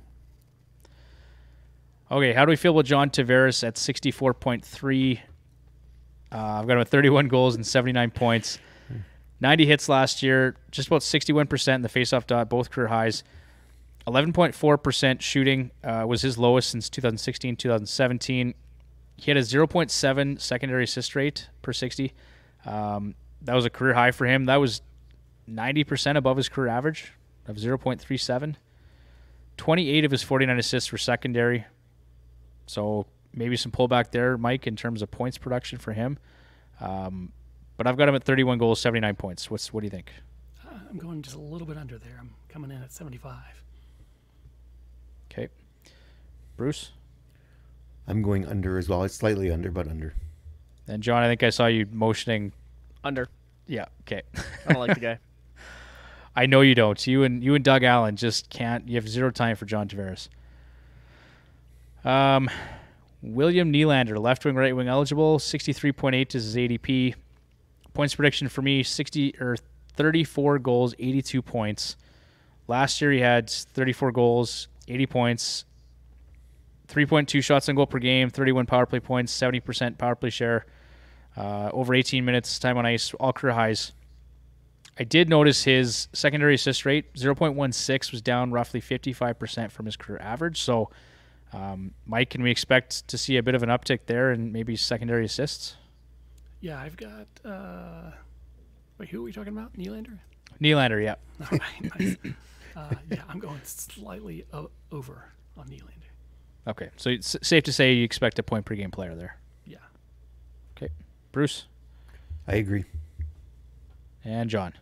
S1: Okay, how do we feel about John Tavares at 64.3? I've got him at 31 goals and 79 points. 90 hits last year, just about 61% in the faceoff dot, both career highs. 11.4% shooting was his lowest since 2016, 2017. He had a 0.7 secondary assist rate per 60. That was a career high for him. That was 90% above his career average of 0.37. 28 of his 49 assists were secondary. So maybe some pullback there, Mike, in terms of points production for him. But I've got him at 31 goals, 79 points. What do you think?
S2: I'm going just a little bit under there. I'm coming in at 75.
S1: Okay. Bruce?
S4: I'm going under as well. It's slightly under, but under.
S1: And John, I think I saw you motioning.
S3: Under.
S1: Yeah, okay.
S3: I don't like the guy.
S1: I know you don't. You and Doug Allen just can't. You have zero time for John Tavares. William Nylander, left wing, right wing eligible, 63.8 is his ADP. Points prediction for me, 34 goals, 82 points. Last year he had 34 goals, 80 points, 3.2 shots on goal per game, 31 power play points, 70% power play share, over 18 minutes time on ice, all career highs. I did notice his secondary assist rate, 0.16, was down roughly 55% from his career average. So, Mike, can we expect to see a bit of an uptick there and maybe secondary assists?
S2: Yeah, I've got. Wait, who are we talking about? Nylander?
S1: Nylander, yeah.
S2: All right, nice. Yeah, I'm going slightly over on Nylander.
S1: Okay, so it's safe to say you expect a point per game player there.
S2: Yeah.
S1: Okay. Bruce?
S4: I agree.
S1: And John?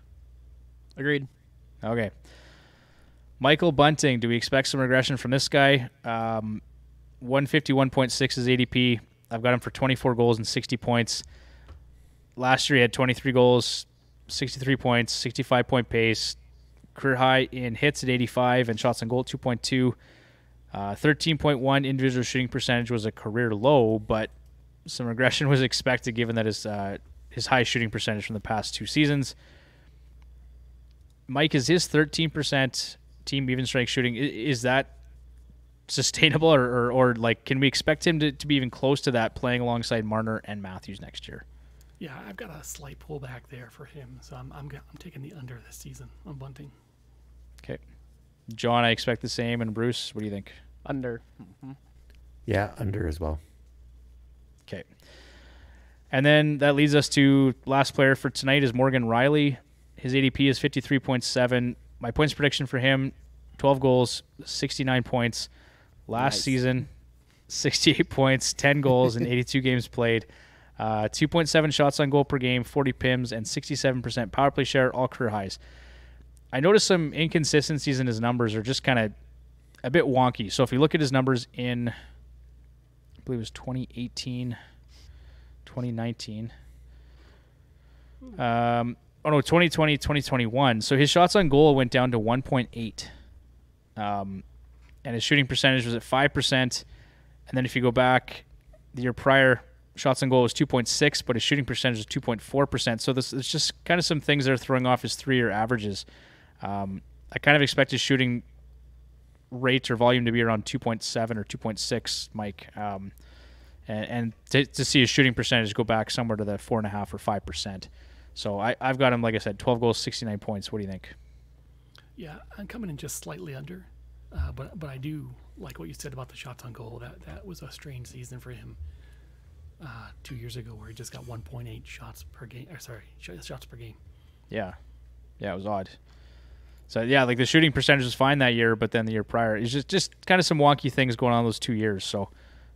S3: Agreed.
S1: Okay. Michael Bunting, do we expect some regression from this guy? 151.6 is ADP. I've got him for 24 goals and 60 points. Last year he had 23 goals, 63 points, 65-point pace, career high in hits at 85 and shots on goal at 2.2. 13.1 individual shooting percentage was a career low, but some regression was expected given that his high shooting percentage from the past two seasons. Mike, is his 13% team even strength shooting, is that sustainable or like can we expect him to be even close to that playing alongside Marner and Matthews next year?
S2: Yeah, I've got a slight pullback there for him, so I'm taking the under this season on Bunting.
S1: Okay. John, I expect the same. And Bruce, what do you think?
S3: Under. Mm-hmm.
S4: Yeah, under as well.
S1: Okay. And then that leads us to last player for tonight is Morgan Riley. His ADP is 53.7. My points prediction for him, 12 goals, 69 points. Last season, 68 points, 10 goals in 82 games played. 2.7 shots on goal per game, 40 PIMs, and 67% power play share, all career highs. I noticed some inconsistencies in his numbers are just kind of a bit wonky. So if you look at his numbers in, I believe it was 2018, 2019. 2020, 2021. So his shots on goal went down to 1.8. and his shooting percentage was at 5%. And then if you go back the year prior, shots on goal was 2.6, but his shooting percentage was 2.4%. So it's just kind of some things that are throwing off his 3-year averages. I kind of expect his shooting rate or volume to be around 2.7 or 2.6, Mike. And to see his shooting percentage go back somewhere to the 4.5 or 5%. So I've got him, like I said, 12 goals, 69 points. What do you think?
S2: Yeah, I'm coming in just slightly under, but I do like what you said about the shots on goal. That was a strange season for him 2 years ago, where he just got 1.8 shots per game. Shots per game.
S1: Yeah, it was odd. So yeah, like the shooting percentage was fine that year, but then the year prior, it's just kind of some wonky things going on those 2 years. So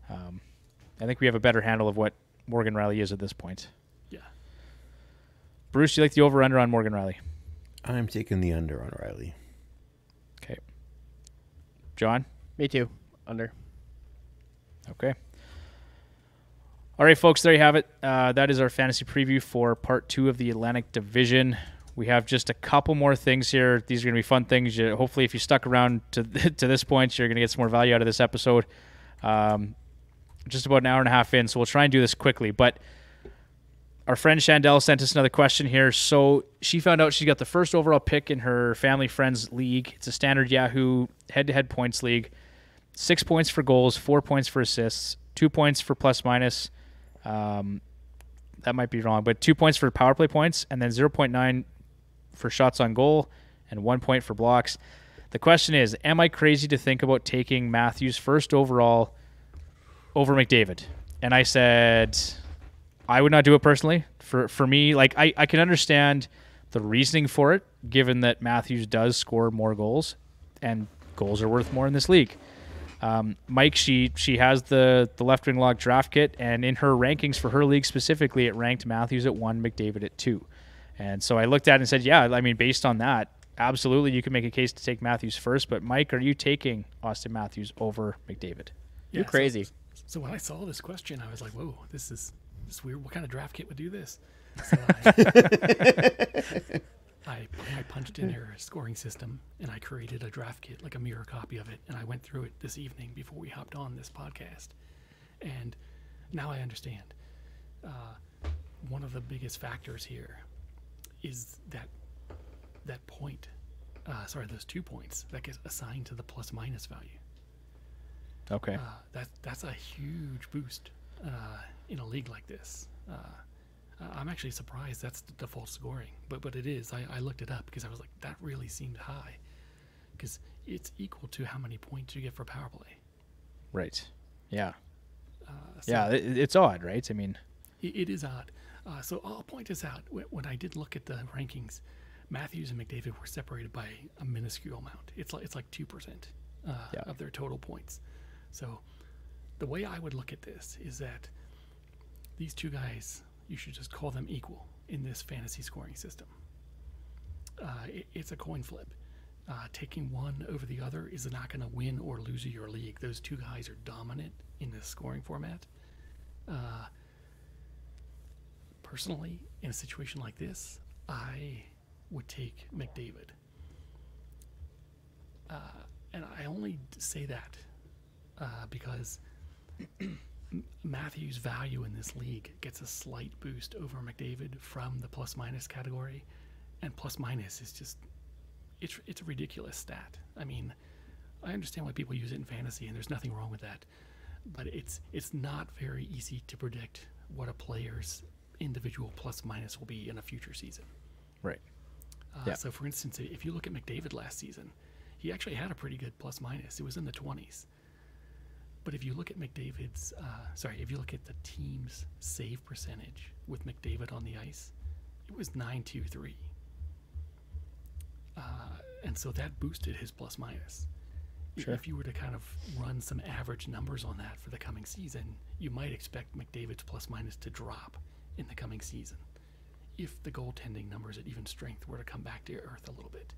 S1: I think we have a better handle of what Morgan Rielly is at this point.
S2: Yeah.
S1: Bruce, do you like the over/under on Morgan Rielly?
S4: I'm taking the under on Rielly.
S1: Okay. John?
S3: Me too. Under.
S1: Okay. All right, folks, there you have it. That is our fantasy preview for part 2 of the Atlantic Division. We have just a couple more things here. These are going to be fun things. Hopefully, if you stuck around to this point, you're going to get some more value out of this episode. Just about an hour and a half in, so we'll try and do this quickly. But our friend Chandel sent us another question here. So she found out she got the first overall pick in her family friends league. It's a standard Yahoo head-to-head points league. 6 points for goals, 4 points for assists, 2 points for plus-minus. That might be wrong, but 2 points for power play points, and then 0.9 for shots on goal, and 1 point for blocks. The question is, am I crazy to think about taking Matthews first overall over McDavid? And I said I would not do it personally. For me, like I can understand the reasoning for it, given that Matthews does score more goals, and goals are worth more in this league. Mike, she has the left wing log draft kit, and in her rankings for her league specifically, it ranked Matthews at 1, McDavid at 2. And so I looked at it and said, yeah, I mean, based on that, absolutely you can make a case to take Matthews first. But Mike, are you taking Auston Matthews over McDavid?
S3: You're crazy.
S2: So when I saw this question, I was like, whoa, this is weird. What kind of draft kit would do this? So I punched in her scoring system, and I created a draft kit, like a mirror copy of it, and I went through it this evening before we hopped on this podcast. And now I understand. One of the biggest factors here is that point, those 2 points that gets assigned to the plus-minus value.
S1: Okay.
S2: That's a huge boost in a league like this. I'm actually surprised that's the default scoring, but it is. I looked it up because I was like, that really seemed high, because it's equal to how many points you get for power play.
S1: Right. Yeah. It's odd, right? I mean,
S2: it is odd. So I'll point this out. When I did look at the rankings, Matthews and McDavid were separated by a minuscule amount. It's like 2% of their total points. So the way I would look at this is that these two guys, you should just call them equal in this fantasy scoring system. It's a coin flip. Taking one over the other is not going to win or lose your league. Those two guys are dominant in this scoring format. Personally, in a situation like this, I would take McDavid. And I only say that because Matthews' value in this league gets a slight boost over McDavid from the plus-minus category. And plus-minus is just, it's a ridiculous stat. I mean, I understand why people use it in fantasy, and there's nothing wrong with that. But it's not very easy to predict what a player's individual plus-minus will be in a future season.
S1: right.
S2: So, for instance, if you look at McDavid last season, he actually had a pretty good plus-minus. It was in the 20s. But if you look at McDavid's, if you look at the team's save percentage with McDavid on the ice, it was .923. And so that boosted his plus-minus.
S1: Sure.
S2: If you were to kind of run some average numbers on that for the coming season, you might expect McDavid's plus-minus to drop in the coming season if the goaltending numbers at even strength were to come back to earth a little bit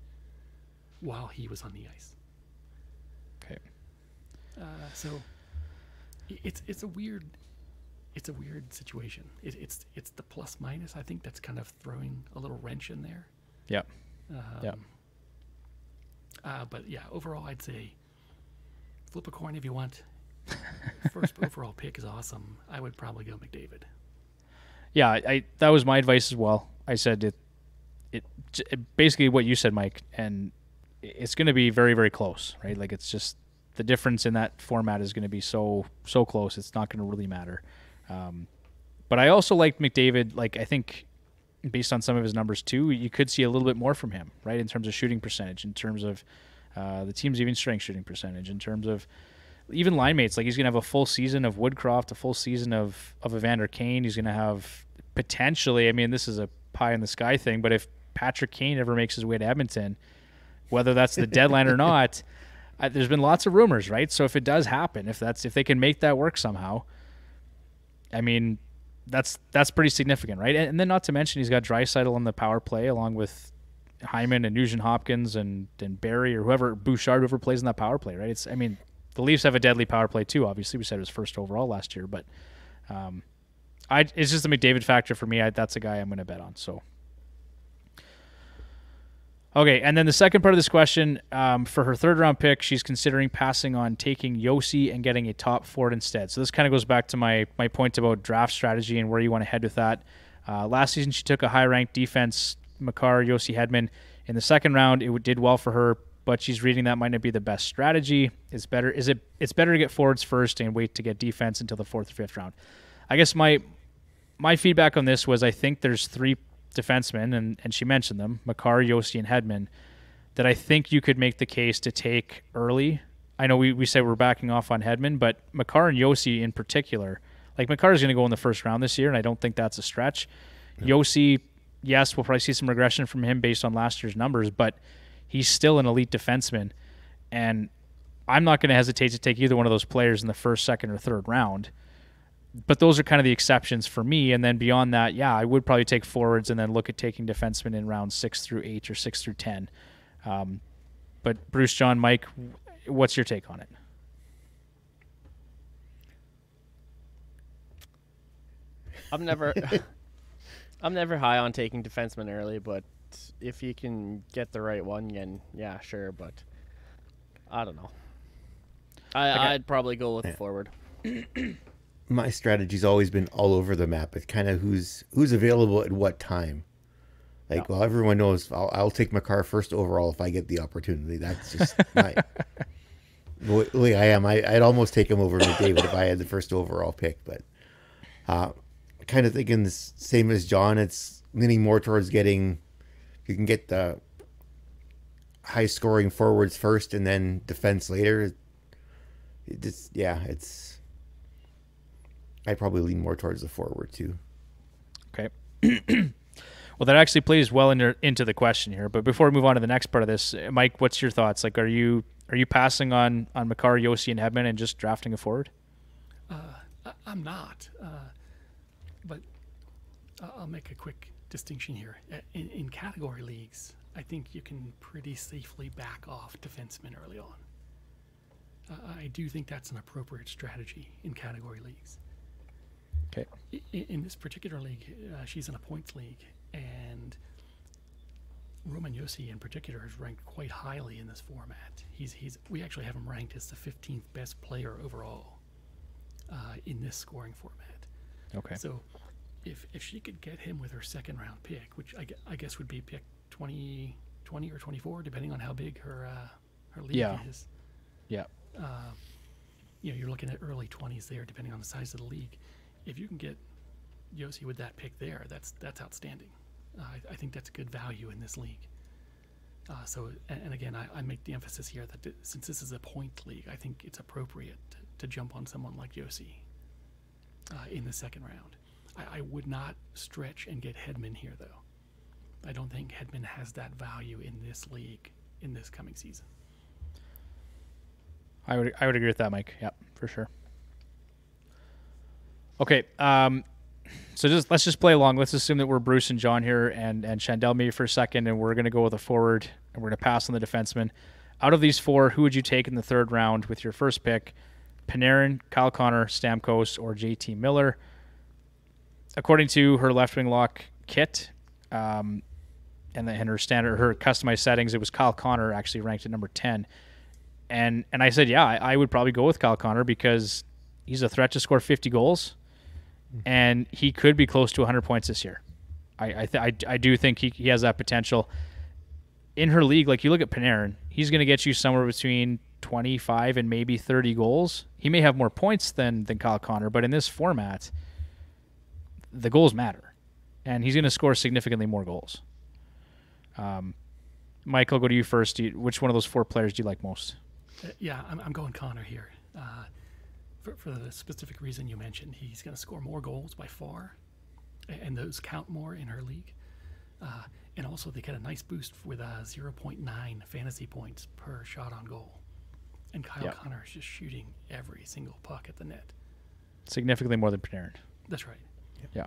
S2: while he was on the ice.
S1: Okay.
S2: So it's a weird situation. It's the plus minus, I think, that's kind of throwing a little wrench in there.
S1: Yeah.
S2: But yeah, overall, I'd say flip a coin if you want. First overall pick is awesome. I would probably go McDavid.
S1: Yeah, that was my advice as well. I said it basically what you said, Mike, and it's going to be very, very close, right? Like, it's just the difference in that format is going to be so close. It's not going to really matter. But I also liked McDavid. Like, I think based on some of his numbers too, you could see a little bit more from him, right? In terms of shooting percentage, in terms of the team's even strength shooting percentage, in terms of even line mates. Like, he's going to have a full season of Woodcroft, a full season of Evander Kane. He's going to have potentially, I mean, this is a pie in the sky thing, but if Patrick Kane ever makes his way to Edmonton, whether that's the deadline or not, there's been lots of rumors, right? So if it does happen, if they can make that work somehow, I mean, that's pretty significant, right? And then not to mention he's got Draisaitl on the power play along with Hyman and Nugent Hopkins and Barry or whoever, Bouchard, whoever plays in that power play, right? I mean, the Leafs have a deadly power play too. Obviously, we said it was first overall last year, but it's just the McDavid factor for me. That's a guy I'm going to bet on. So, okay, and then the second part of this question, for her third-round pick, she's considering passing on taking Yossi and getting a top forward instead. So this kind of goes back to my point about draft strategy and where you want to head with that. Last season, she took a high-ranked defense, Makar, Yossi, Hedman. In the second round, it did well for her, but she's reading that might not be the best strategy. It's better to get forwards first and wait to get defense until the fourth or fifth round. I guess my feedback on this was I think there's three defensemen, and she mentioned them, Makar, Yossi, and Hedman, that I think you could make the case to take early. I know we said we're backing off on Hedman, but Makar and Yossi in particular, like Makar is going to go in the first round this year, and I don't think that's a stretch. Yeah. Yossi, yes, we'll probably see some regression from him based on last year's numbers, but he's still an elite defenseman, and I'm not going to hesitate to take either one of those players in the first, second, or third round. But those are kind of the exceptions for me. And then beyond that, yeah, I would probably take forwards and then look at taking defensemen in rounds 6 through 8 or 6 through 10. But Bruce, John, Mike, what's your take on it?
S3: I'm never high on taking defensemen early, but if you can get the right one, then yeah, sure. But I don't know. I'd probably go with the forward.
S4: My strategy's always been all over the map. It's kind of who's available at what time. Like, well, everyone knows I'll take Makar first overall if I get the opportunity. That's just the way I am. I'd almost take him over McDavid if I had the first overall pick. But kind of thinking the same as John. It's leaning more towards getting, if you can get the high-scoring forwards first and then defense later. I'd probably lean more towards the forward too.
S1: Okay. Well, that actually plays well into the question here. But before we move on to the next part of this, Mike, what's your thoughts? Like, are you passing on Makar, Yossi, and Hedman and just drafting a forward?
S2: I'm not. But I'll make a quick distinction here. In category leagues, I think you can pretty safely back off defensemen early on. I do think that's an appropriate strategy in category leagues.
S1: Okay.
S2: In this particular league, she's in a points league, and Roman Yossi in particular is ranked quite highly in this format. We actually have him ranked as the 15th best player overall in this scoring format.
S1: Okay.
S2: So if she could get him with her second round pick, which I guess would be pick 20 or 24, depending on how big her league is.
S1: Yeah.
S2: You're looking at early 20s there, depending on the size of the league. If you can get Yossi with that pick there, that's outstanding. I think that's good value in this league. And again, I make the emphasis here that since this is a point league, I think it's appropriate to jump on someone like Yossi in the second round. I would not stretch and get Hedman here, though. I don't think Hedman has that value in this league in this coming season.
S1: I would agree with that, Mike. Yeah, for sure. Okay, so let's just play along. Let's assume that we're Bruce and John here, and Chandel maybe for a second, and we're going to go with a forward, and we're going to pass on the defenseman. Out of these four, who would you take in the third round with your first pick? Panarin, Kyle Connor, Stamkos, or JT Miller? According to her left wing lock kit, and her customized settings, it was Kyle Connor actually ranked at number 10. And I said, yeah, I would probably go with Kyle Connor because he's a threat to score 50 goals, and he could be close to 100 points this year. I do think he has that potential. In her league, like you look at Panarin, he's going to get you somewhere between 25 and maybe 30 goals. He may have more points than Kyle Connor, but in this format, the goals matter, and he's going to score significantly more goals. Mike, I'll go to you first. Which one of those 4 players do you like most?
S2: Yeah, I'm going Connor here. For the specific reason you mentioned, he's going to score more goals by far, and those count more in her league. And also, they get a nice boost with 0.9 fantasy points per shot on goal. And Kyle Connor is just shooting every single puck at the net.
S1: Significantly more than Panarin.
S2: That's right.
S1: Yeah.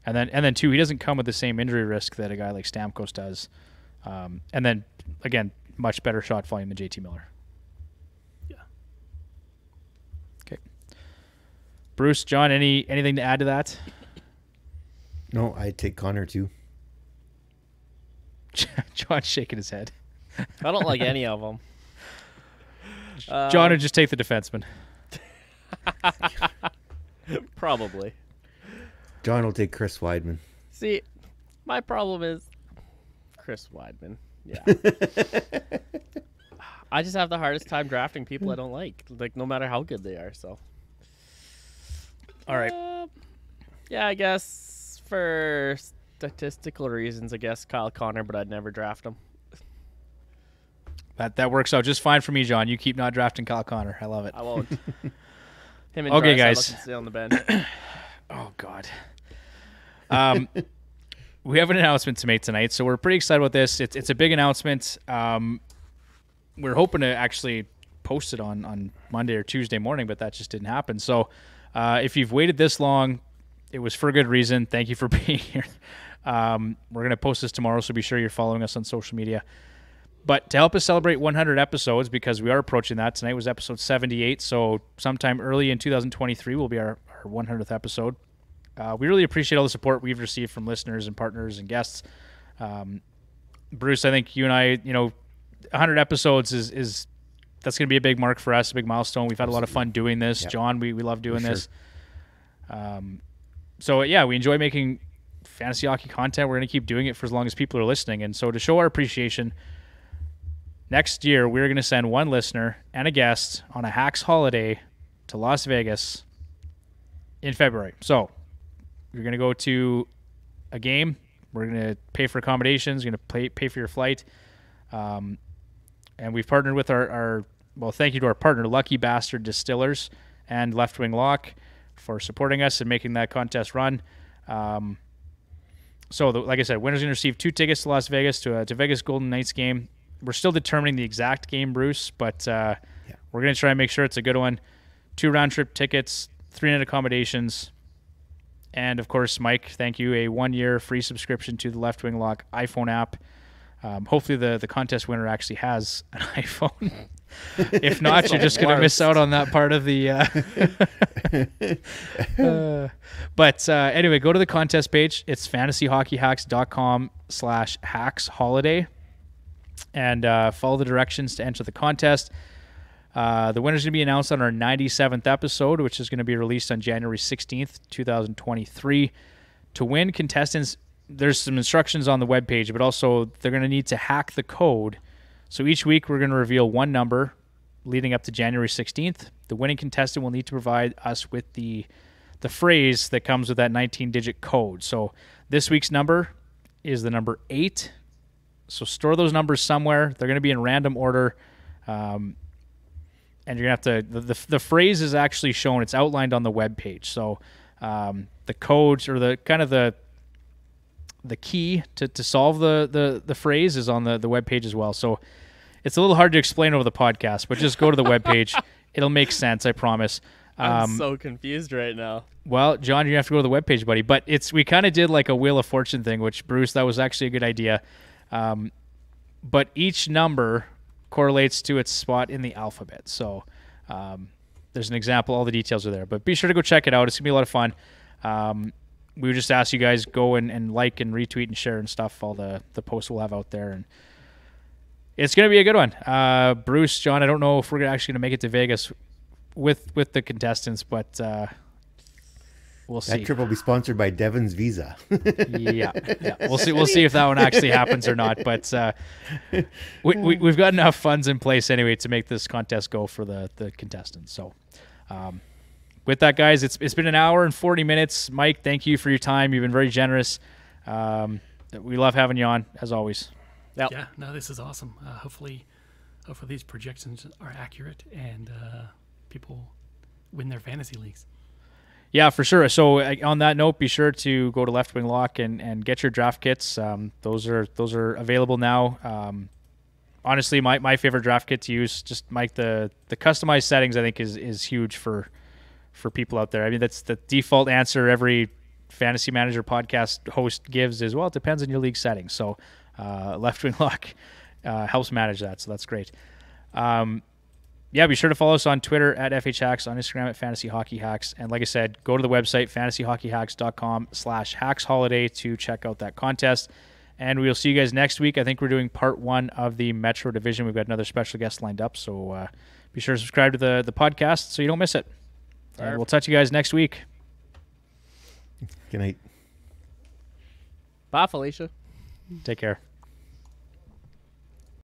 S1: And then too, he doesn't come with the same injury risk that a guy like Stamkos does. And then again, much better shot volume than JT Miller.
S2: Yeah.
S1: Okay. Bruce, John, anything to add to that?
S4: No, I'd take Connor too.
S1: John's shaking his head.
S3: I don't like any of them.
S1: John would just take the defenseman.
S3: Probably.
S4: John will take Chris Weidman.
S3: See, my problem is Chris Weidman. Yeah. I just have the hardest time drafting people I don't like no matter how good they are. So.
S1: All right.
S3: Yeah, I guess for statistical reasons, I guess Kyle Connor, but I'd never draft him.
S1: That works out just fine for me, John. You keep not drafting Kyle Connor. I love it.
S3: I won't. Him and
S1: Okay,
S3: Draisaitl
S1: guys.
S3: can stay on the bench.
S1: Oh, God. We have an announcement to make tonight, so we're pretty excited about this. It's a big announcement. We're hoping to actually post it on Monday or Tuesday morning, but that just didn't happen. So if you've waited this long, it was for a good reason. Thank you for being here. We're going to post this tomorrow, so be sure you're following us on social media. But to help us celebrate 100 episodes, because we are approaching that, tonight was episode 78, so sometime early in 2023 will be our 100th episode. We really appreciate all the support we've received from listeners and partners and guests. Bruce, I think you and I, 100 episodes is that's going to be a big mark for us, a big milestone. We've had a lot of fun doing this. Yep. John, we love doing this. So, yeah, we enjoy making fantasy hockey content. We're going to keep doing it for as long as people are listening. And so to show our appreciation, next year we're going to send one listener and a guest on a Hacks holiday to Las Vegas in February. So you're going to go to a game. We're going to pay for accommodations. You're going to pay for your flight. And we've partnered with thank you to our partner, Lucky Bastard Distillers and Left Wing Lock, for supporting us and making that contest run. Like I said, winners going to receive 2 tickets to Las Vegas to Vegas Golden Knights game. We're still determining the exact game, Bruce, but we're going to try and make sure it's a good one. 2 round-trip tickets, 3 night accommodations, and, of course, Mike, thank you, a 1-year free subscription to the Left Wing Lock iPhone app. Hopefully the contest winner actually has an iPhone. If not, you're just going to miss out on that part of the... But anyway, go to the contest page. It's fantasyhockeyhacks.com/hacks holiday. And follow the directions to enter the contest. The winner's going to be announced on our 97th episode, which is going to be released on January 16th, 2023. To win, contestants, there's some instructions on the webpage, but also they're going to need to hack the code. So each week we're going to reveal one number leading up to January 16th. The winning contestant will need to provide us with the phrase that comes with that 19-digit code. So this week's number is the number 8. So store those numbers somewhere. They're going to be in random order. And you're going to have to... The phrase is actually shown. It's outlined on the webpage. So the codes or the kind of the key to solve the phrase is on the webpage as well. So it's a little hard to explain over the podcast, but just go to the webpage. It'll make sense, I promise.
S3: I'm so confused right now.
S1: Well, John, you have to go to the webpage, buddy. But we kind of did like a Wheel of Fortune thing, which, Bruce, that was actually a good idea. But each number correlates to its spot in the alphabet. So there's an example. All the details are there. But be sure to go check it out. It's going to be a lot of fun. We would just ask you guys go and like and retweet and share and stuff, all the posts we'll have out there. And It's going to be a good one. Bruce, John, I don't know if we're actually going to make it to Vegas with the contestants, but we'll see.
S4: That trip will be sponsored by Devon's Visa.
S1: yeah. We'll see. We'll see if that one actually happens or not. But we've got enough funds in place anyway to make this contest go for the contestants. So with that, guys, it's been an hour and 40 minutes. Mike, thank you for your time. You've been very generous. We love having you on, as always.
S3: Yep.
S2: Yeah, no, this is awesome. Hopefully these projections are accurate and people win their fantasy leagues.
S1: Yeah, for sure. So on that note, be sure to go to Left Wing Lock and get your draft kits. Those are available now. Honestly, my favorite draft kit to use, just Mike, the customized settings I think is huge for people out there. I mean, that's the default answer every fantasy manager podcast host gives is, well, it depends on your league settings. So Left Wing Lock helps manage that, so that's great. Yeah, be sure to follow us on Twitter at FHHacks, on Instagram at Fantasy Hockey Hacks, and like I said, go to the website fantasyhockeyhacks.com/hacksholiday to check out that contest. And we'll see you guys next week. I think we're doing part 1 of the Metro Division. We've got another special guest lined up, so be sure to subscribe to the podcast so you don't miss it. And we'll touch you guys next week.
S4: Good night.
S3: Bye, Felicia.
S1: Take care.